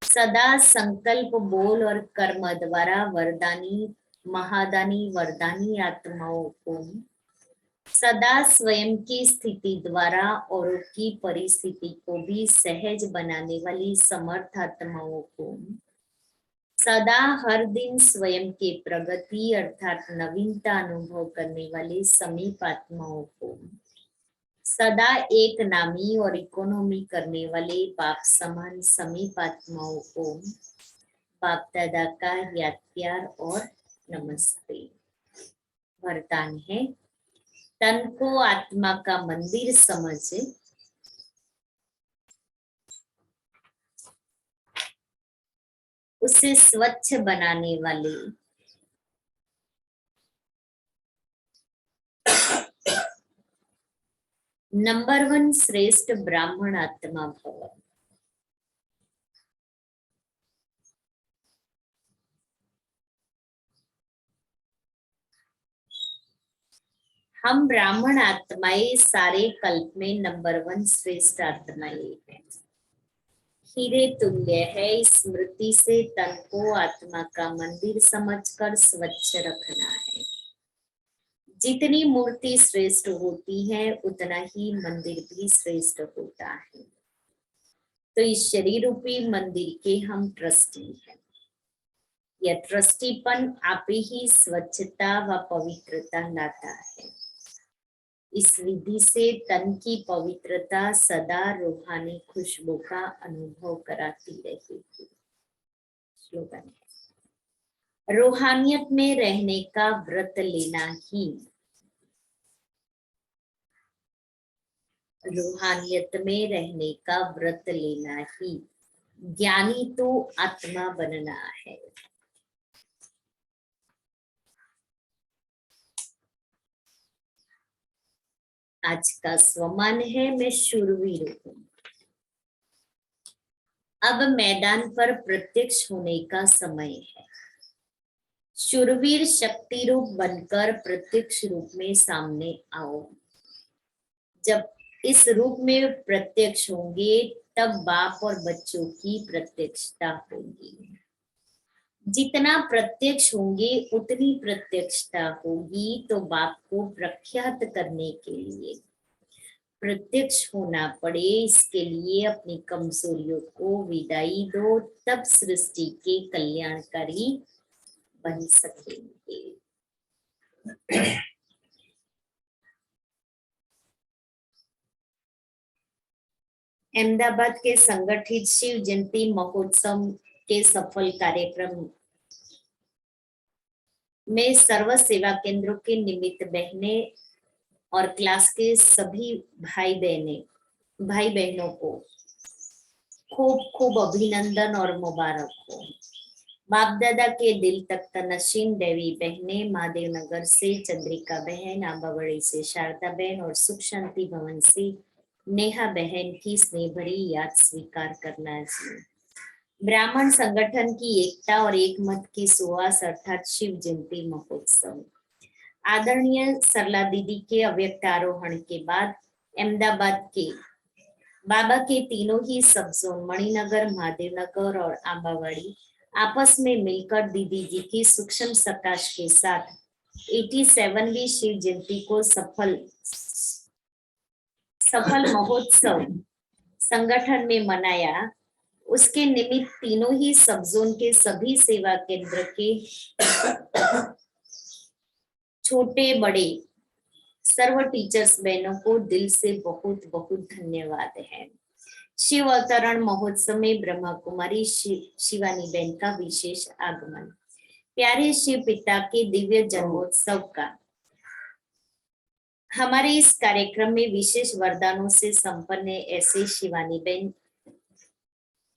सदा संकल्प बोल और कर्म द्वारा वरदानी महादानी वरदानी आत्माओं को सदा स्वयं की स्थिति द्वारा औरों की परिस्थिति को भी सहज बनाने वाली समर्थ आत्माओं को सदा हर दिन स्वयं के प्रगति अर्थात नवीनता अनुभव करने वाली समीप आत्माओं को सदा एक नामी और इकोनॉमी करने वाले बाप समान समीप आत्माओं को बाप दादा का याद प्यार और नमस्ते। वरदान है, तन को आत्मा का मंदिर समझ उसे स्वच्छ बनाने वाले नंबर 1 श्रेष्ठ ब्राह्मण आत्मा भव। हम ब्राह्मण आत्माएं सारे कल्प में नंबर 1 श्रेष्ठ आत्माएं हैं। हीरे तुल्य है। स्मृति से तन को आत्मा का मंदिर समझकर स्वच्छ रखना है। जितनी मूर्ति श्रेष्ठ होती है उतना ही मंदिर भी श्रेष्ठ होता है। तो इस शरीर रूपी मंदिर के हम ट्रस्टी हैं। यह ट्रस्टीपन आप ही स्वच्छता व पवित्रता लाता है। इस विधि से तन की पवित्रता सदा रूहानी खुशबू का अनुभव कराती रहेगी। स्लोगन है, रूहानियत में रहने का व्रत लेना ही रूहानियत में रहने का व्रत लेना ही ज्ञानी तो आत्मा बनना है। आज का स्वमान है, मैं शूरवीर हूं। अब मैदान पर प्रत्यक्ष होने का समय है। शूरवीर शक्ति रूप बनकर प्रत्यक्ष रूप में सामने आओ। जब इस रूप में प्रत्यक्ष होंगे तब बाप और बच्चों की प्रत्यक्षता होगी। जितना प्रत्यक्ष होंगे उतनी प्रत्यक्षता होगी। तो बाप को प्रख्यात करने के लिए प्रत्यक्ष होना पड़े, इसके लिए अपनी कमजोरियों को विदाई दो, तब सृष्टि के कल्याणकारी बन सकेंगे। अहमदाबाद के संगठित शिव जयंती महोत्सव के सफल कार्यक्रम में सर्व सेवा केंद्रों के निमित्त बहनें और क्लास के सभी भाई बहनों को खूब खूब अभिनंदन और मुबारक हो। बाप दादा के दिल तख्त नशीन देवी बहनें महादेव नगर से चंद्रिका बहन, आंबावड़ी से शारदा बहन और सुख शांति भवन से नेहा बहन की स्नेह भरी याद स्वीकार करना चाहिए। ब्राह्मण संगठन की एकता और एक मत की सुहास अर्थात शिव जयंती महोत्सव। आदरणीय सरला दीदी के अव्यक्त आरोहण के बाद अहमदाबाद के बाबा के तीनों ही सब जोन मणिनगर, महादेवनगर और आंबावाड़ी आपस में मिलकर दीदी जी की सूक्ष्म प्रकाश के साथ 87वीं शिव जयंती को सफल महोत्सव संगठन में मनाया। उसके निमित्त तीनों ही सब जोन के सभी सेवा केंद्र के छोटे बड़े सर्व टीचर्स बहनों को दिल से बहुत बहुत धन्यवाद है। शिव अवतरण महोत्सव में ब्रह्मा कुमारी शिवानी बहन का विशेष आगमन। प्यारे शिव पिता के दिव्य जन्मोत्सव का हमारे इस कार्यक्रम में विशेष वरदानों से संपन्न ऐसे शिवानी बहन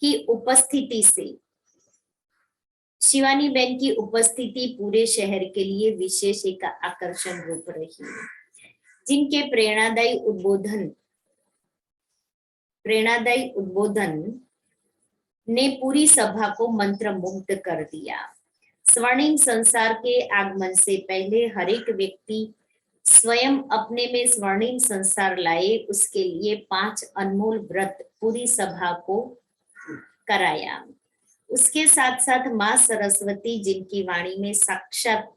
की उपस्थिति से शिवानी बहन की उपस्थिति पूरे शहर के लिए विशेष एक आकर्षण रूप रही। जिनके प्रेरणादायी उद्बोधन ने पूरी सभा को मंत्र मुग्ध कर दिया। स्वर्णिम संसार के आगमन से पहले हर एक व्यक्ति स्वयं अपने में स्वर्णिम संसार लाए, उसके लिए 5 अनमोल व्रत पूरी सभा को कराया। उसके साथ साथ माँ सरस्वती जिनकी वाणी में साक्षात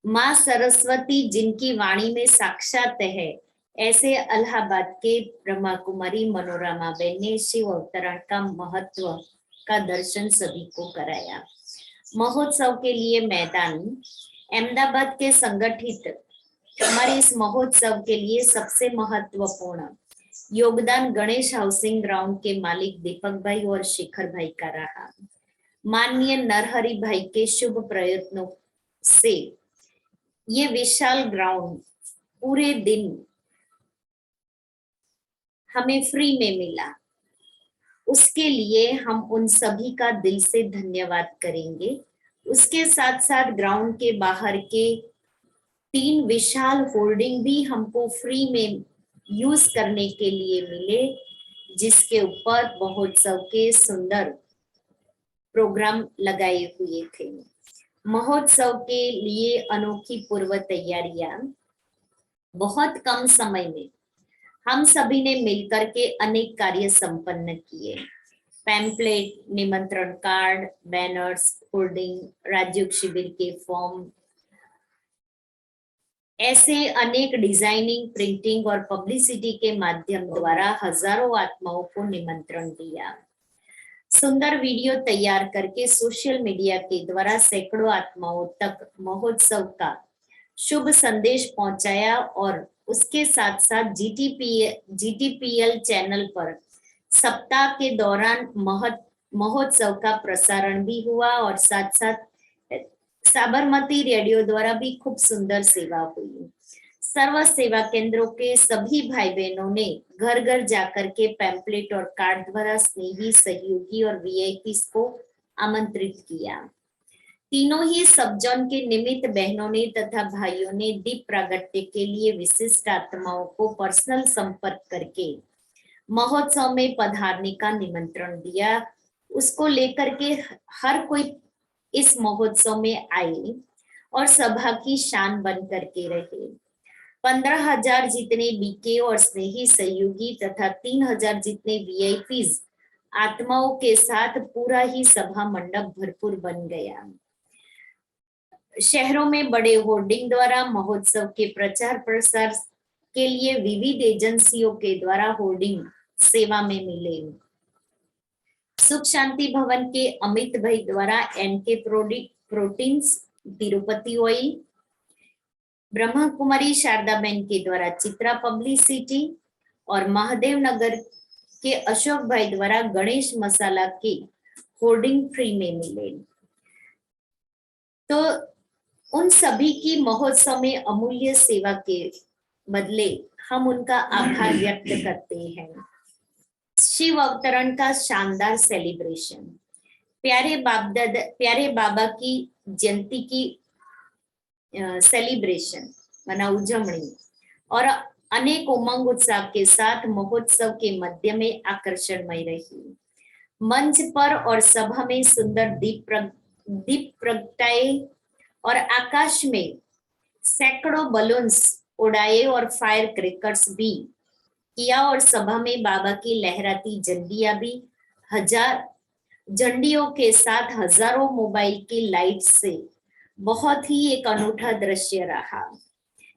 माँ सरस्वती जिनकी वाणी में साक्षात है, ऐसे इलाहाबाद के ब्रह्मा कुमारी मनोरमा बेन ने शिव अवतरण का महत्व का दर्शन सभी को कराया। महोत्सव के लिए मैदान अहमदाबाद के संगठित हमारे इस महोत्सव के लिए सबसे महत्वपूर्ण योगदान गणेश हाउसिंग ग्राउंड के मालिक दीपक भाई और शेखर भाई का रहा। माननीय नरहरि भाई के शुभ प्रयत्नों से ये विशाल ग्राउंड पूरे दिन हमें फ्री में मिला। उसके लिए हम उन सभी का दिल से धन्यवाद करेंगे। उसके साथ साथ ग्राउंड के बाहर के 3 विशाल होर्डिंग भी हमको फ्री में यूज करने के लिए मिले, जिसके ऊपर महोत्सव के सुंदर प्रोग्राम लगाए हुए थे। महोत्सव के लिए अनोखी पूर्व तैयारियां बहुत कम समय में हम सभी ने मिलकर के अनेक कार्य संपन्न किए। पैम्पलेट, निमंत्रण कार्ड, बैनर्स, होर्डिंग, राज्योग शिविर के फॉर्म, ऐसे अनेक डिजाइनिंग, प्रिंटिंग और पब्लिसिटी के माध्यम द्वारा हजारों आत्माओं को निमंत्रण दिया। सुंदर वीडियो तैयार करके सोशल मीडिया के द्वारा सैकड़ों आत्माओं तक महोत्सव का शुभ संदेश पहुंचाया और उसके साथ साथ जीटीपीएल चैनल पर सप्ताह के दौरान महोत्सव का प्रसारण भी हुआ और साथ साथ साबरमती रेडियो द्वारा भी खूब सुंदर सेवा हुई। सर्व सेवा केंद्रों के सभी भाई बहनों ने घर घर जाकर के पैम्पलेट और कार्ड द्वारा स्नेही, सहयोगी और वीआईपी को आमंत्रित किया। तीनों ही सब जोन के निमित्त बहनों ने तथा भाइयों ने दीप प्रागट्य के लिए विशिष्ट आत्माओं को पर्सनल संपर्क करके महोत्सव में पधारने का निमंत्रण दिया। उसको लेकर के हर कोई इस महोत्सव में आए और सभा की शान बन करके रहे। 15,000 जितने बीके और स्नेही सहयोगी तथा 3,000 जितने वीआईपीज आत्माओं के साथ पूरा ही सभा मंडप भरपूर बन गया। शहरों में बड़े होर्डिंग द्वारा महोत्सव के प्रचार प्रसार के लिए विविध एजेंसियों के द्वारा होर्डिंग सेवा में मिले। सुख शांति भवन के अमित भाई द्वारा NK Proteins, Tirupati Oil, Brahma Kumari Sharda बहन के द्वारा चित्रा पब्लिसिटी और महादेव नगर के अशोक भाई द्वारा गणेश मसाला के होर्डिंग फ्री में मिले। तो उन सभी की महोत्सव में अमूल्य सेवा के बदले हम उनका आभार व्यक्त करते हैं। शिव अवतरण का शानदार सेलिब्रेशन, प्यारे बाबा की जयंती की सेलिब्रेशन मना उजमणी और अनेक उमंग उत्साह के साथ महोत्सव के मध्य में आकर्षणमय रही। मंच पर और सभा में सुंदर दीप प्रगटाए और आकाश में सैकड़ों बलून्स उड़ाए और फायर क्रैकर्स भी किया और सभा में बाबा की लहराती झंडियां भी झंडियों के साथ हजारों मोबाइल की लाइट से बहुत ही एक अनूठा दृश्य रहा।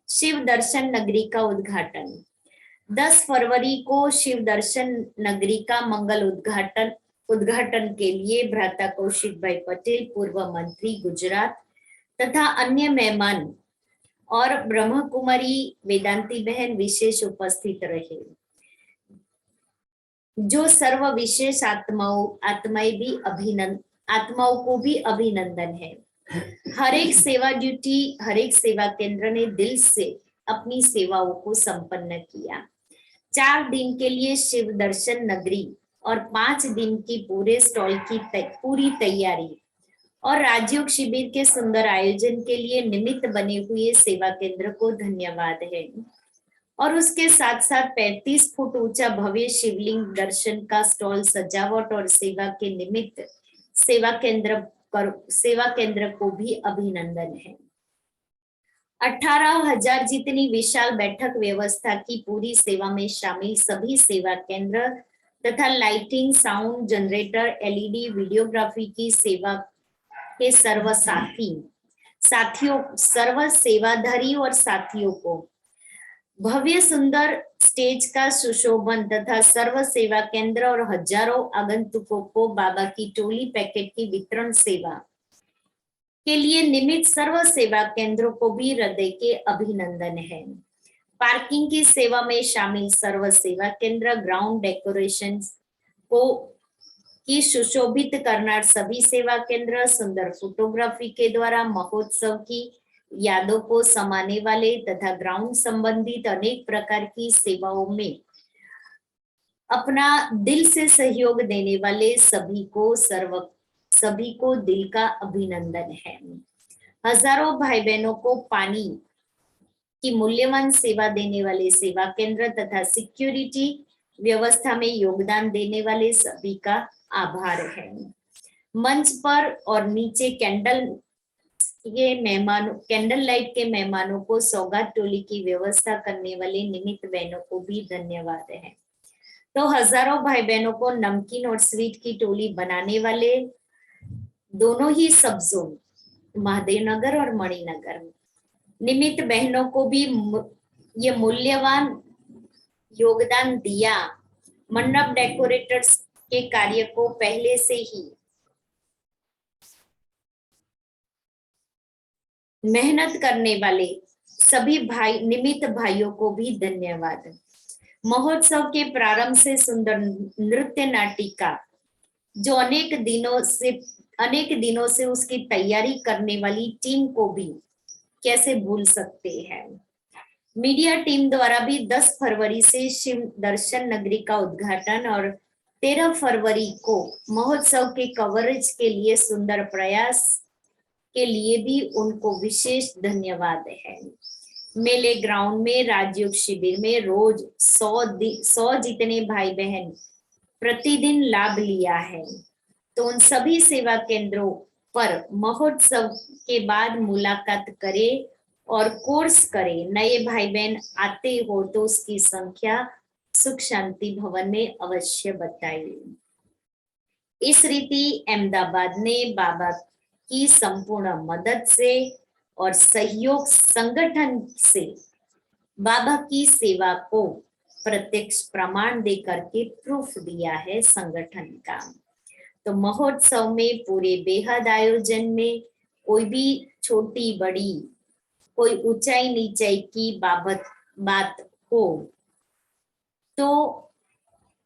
शिव दर्शन नगरी का उद्घाटन 10 फरवरी को शिव दर्शन नगरी का मंगल उद्घाटन के लिए भ्राता कौशिक भाई पटेल, पूर्व मंत्री गुजरात तथा अन्य मेहमान और ब्रह्म कुमारी वेदांती बहन विशेष उपस्थित रहे। जो सर्व विशेष आत्माओं को भी अभिनंदन है। हर एक सेवा केंद्र ने दिल से अपनी सेवाओं को संपन्न किया। 4 दिन के लिए शिव दर्शन नगरी और 5 दिन की पूरे स्टॉल की पूरी तैयारी और राजयोग शिविर के सुंदर आयोजन के लिए निमित्त बने हुए सेवा केंद्र को धन्यवाद है। और उसके साथ साथ 35 फुट ऊंचा भव्य शिवलिंग दर्शन का स्टॉल सजावट और सेवा के निमित्त सेवा केंद्र सेवा केंद्र को भी अभिनंदन है। 18,000 जितनी विशाल बैठक व्यवस्था की पूरी सेवा में शामिल सभी सेवा केंद्र तथा lighting, sound, generator, LED, videography की सेवा के सर्व सेवाधारी और साथियों को भव्य सुंदर स्टेज का सुशोभन तथा सर्व सेवा केंद्र और हजारों आगंतुकों को बाबा की टोली पैकेट की वितरण सेवा के लिए निमित्त सर्व सेवा केंद्रों को भी हृदय के अभिनंदन है। पार्किंग की सेवा में शामिल सर्व सेवा केंद्र, ग्राउंड डेकोरेशन को की सुशोभित करना सभी सेवा केंद्र, सुंदर फोटोग्राफी के द्वारा महोत्सव की यादों को समाने वाले तथा ग्राउंड संबंधित अनेक प्रकार की सेवाओं में अपना दिल से सहयोग देने वाले सभी को दिल का अभिनंदन है। हजारों भाई बहनों को पानी की मूल्यवान सेवा देने वाले सेवा केंद्र तथा सिक्योरिटी व्यवस्था में योगदान देने वाले सभी का आभार है। मंच पर और नीचे कैंडल लाइट के मेहमानों को सौगात टोली की व्यवस्था करने वाले निमित्त बहनों को भी धन्यवाद है। तो हजारों भाई बहनों को नमकीन और स्वीट की टोली बनाने वाले दोनों ही सब जोन महादेव नगर और मणिनगर निमित्त बहनों को भी ये मूल्यवान योगदान दिया। मंडप डेकोरेटर्स के कार्य को पहले से ही मेहनत करने वाले सभी निमित्त भाइयों को भी धन्यवाद। महोत्सव के प्रारंभ से सुंदर नृत्य नाटिका जो अनेक दिनों से उसकी तैयारी करने वाली टीम को भी कैसे भूल सकते हैं। मीडिया टीम द्वारा भी 10 फरवरी से शिव दर्शन नगरी का उद्घाटन और 13 फरवरी को महोत्सव के कवरेज के लिए सुंदर प्रयास के लिए भी उनको विशेष धन्यवाद है। मेले ग्राउंड में राजयोग शिविर में रोज 100 जितने भाई बहन प्रतिदिन लाभ लिया है। तो उन सभी सेवा केंद्रों पर महोत्सव के बाद मुलाकात करे और कोर्स करे। नए भाई बहन आते हो तो उसकी संख्या सुख शांति भवन में अवश्य बताइए। इस रीति अहमदाबाद ने बाबा की संपूर्ण मदद से और सहयोग संगठन से बाबा की सेवा को प्रत्यक्ष प्रमाण देकर के प्रूफ दिया है संगठन का। तो महोत्सव में पूरे बेहद आयोजन में कोई भी छोटी बड़ी कोई ऊंचाई नीचाई की बात हो तो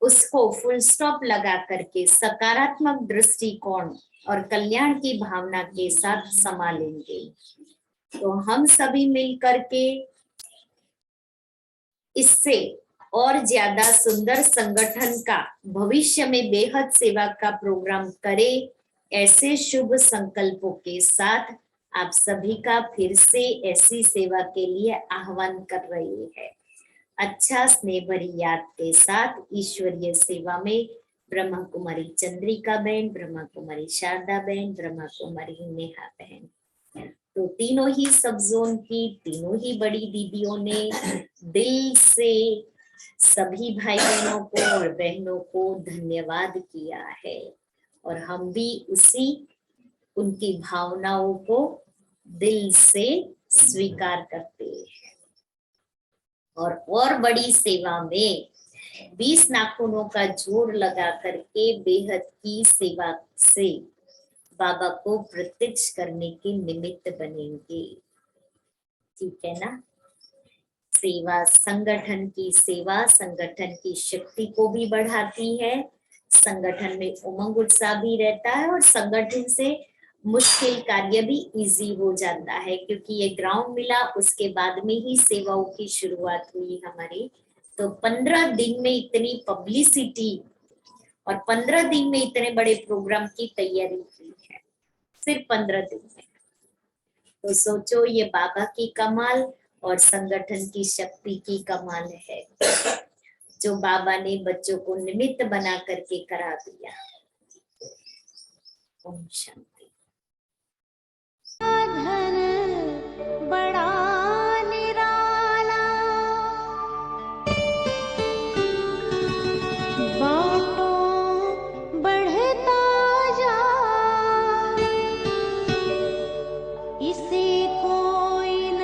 उसको फुल स्टॉप लगा करके सकारात्मक दृष्टिकोण और कल्याण की भावना के साथ संभालेंगे। तो हम सभी मिलकर के इससे और ज्यादा सुंदर संगठन का भविष्य में बेहद सेवा का प्रोग्राम करें। ऐसे शुभ संकल्पों के साथ आप सभी का फिर से ऐसी सेवा के लिए आह्वान कर रही है। अच्छा स्नेह भरी याद के साथ ईश्वरीय सेवा में ब्रह्मा कुमारी चंद्रिका बहन, ब्रह्मा कुमारी शारदा बहन, ब्रह्मा कुमारी नेहा बहन, तो तीनों ही सब जोन की तीनों ही बड़ी दीदियों ने दिल से सभी भाई बहनों को और बहनों को धन्यवाद किया है और हम भी उनकी भावनाओं को दिल से स्वीकार करते हैं। और बड़ी सेवा में 20 नाखूनों का जोड़ लगा करके बेहद की सेवा से बाबा को प्रत्यक्ष करने के निमित्त बनेंगे। ठीक है ना। सेवा संगठन की शक्ति को भी बढ़ाती है, संगठन में उमंग उत्साह भी रहता है और संगठन से मुश्किल कार्य भी इजी हो जाता है, क्योंकि ये ग्राउंड मिला उसके बाद में ही सेवाओं की शुरुआत हुई हमारी। तो 15 दिन में इतनी पब्लिसिटी और 15 दिन में इतने बड़े प्रोग्राम की तैयारी की है, सिर्फ 15 दिन में। तो सोचो ये बाबा की कमाल और संगठन की शक्ति की कमाल है जो बाबा ने बच्चों को निमित्त बना करके करा दिया। ओम शांति। धन बड़ा निराला, बाँटो बढ़ता जा, इसे कोई न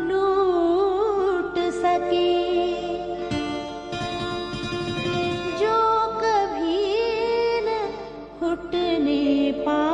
लूट सके, जो कभी न फुटने पाए।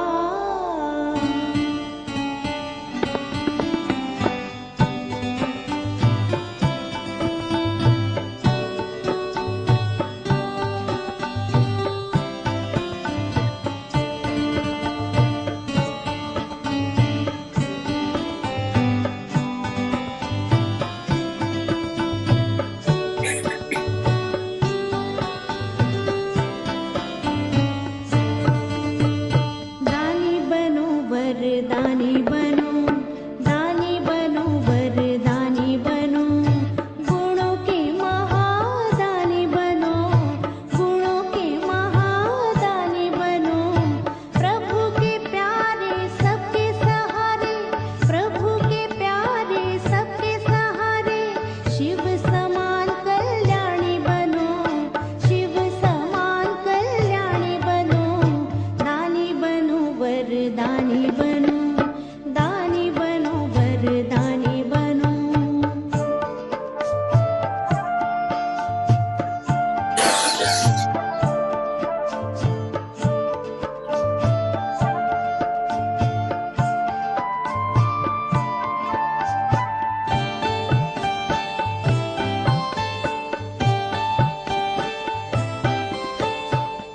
दानी बनो वरदानी बनो, दानी बनो वरदानी बनो, गुणों के महादानी बनो, गुणों के महादानी बनो, प्रभु के प्यारे सबके सहारे, प्रभु के प्यारे सबके सहारे, शिव समान कल्याणी बनो, शिव समान कल्याणी बनो, दानी बनो वरदानी बनो, दानी बनो वरदानी बनो।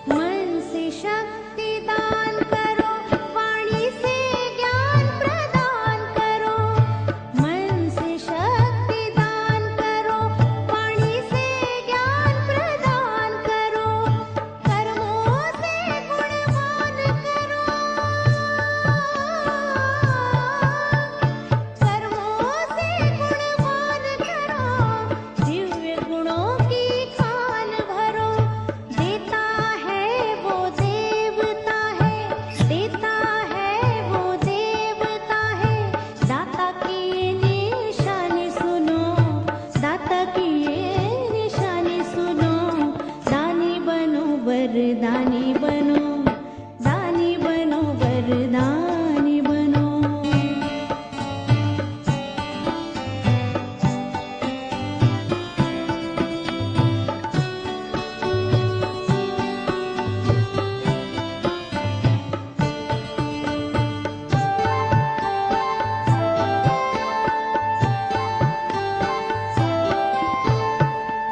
मन से शक्ति दान करो, वाणी से ज्ञान प्रदान करो, मन से शक्ति दान करो, वाणी से ज्ञान प्रदान करो, कर्मों से गुणगान करो, कर्मों से गुणगान करो, दिव्य गुणों की खान भरो, देता है वो देवता है, देता है वो देवता है, दाता की ये निशानी सुनो, दाता की ये निशानी सुनो, दानी बनो वरदानी बनो, दानी बनो वरदानी बनो।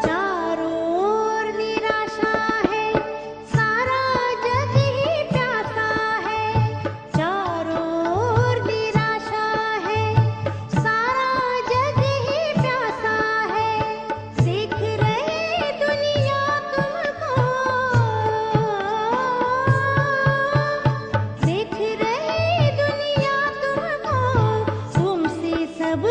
चारों ओर निराशा है, सारा जग ही प्यासा है, चारों ओर निराशा है, सारा जग ही प्यासा है, देख रही दुनिया तुमको, देख रही दुनिया तुमको, तुमसे सब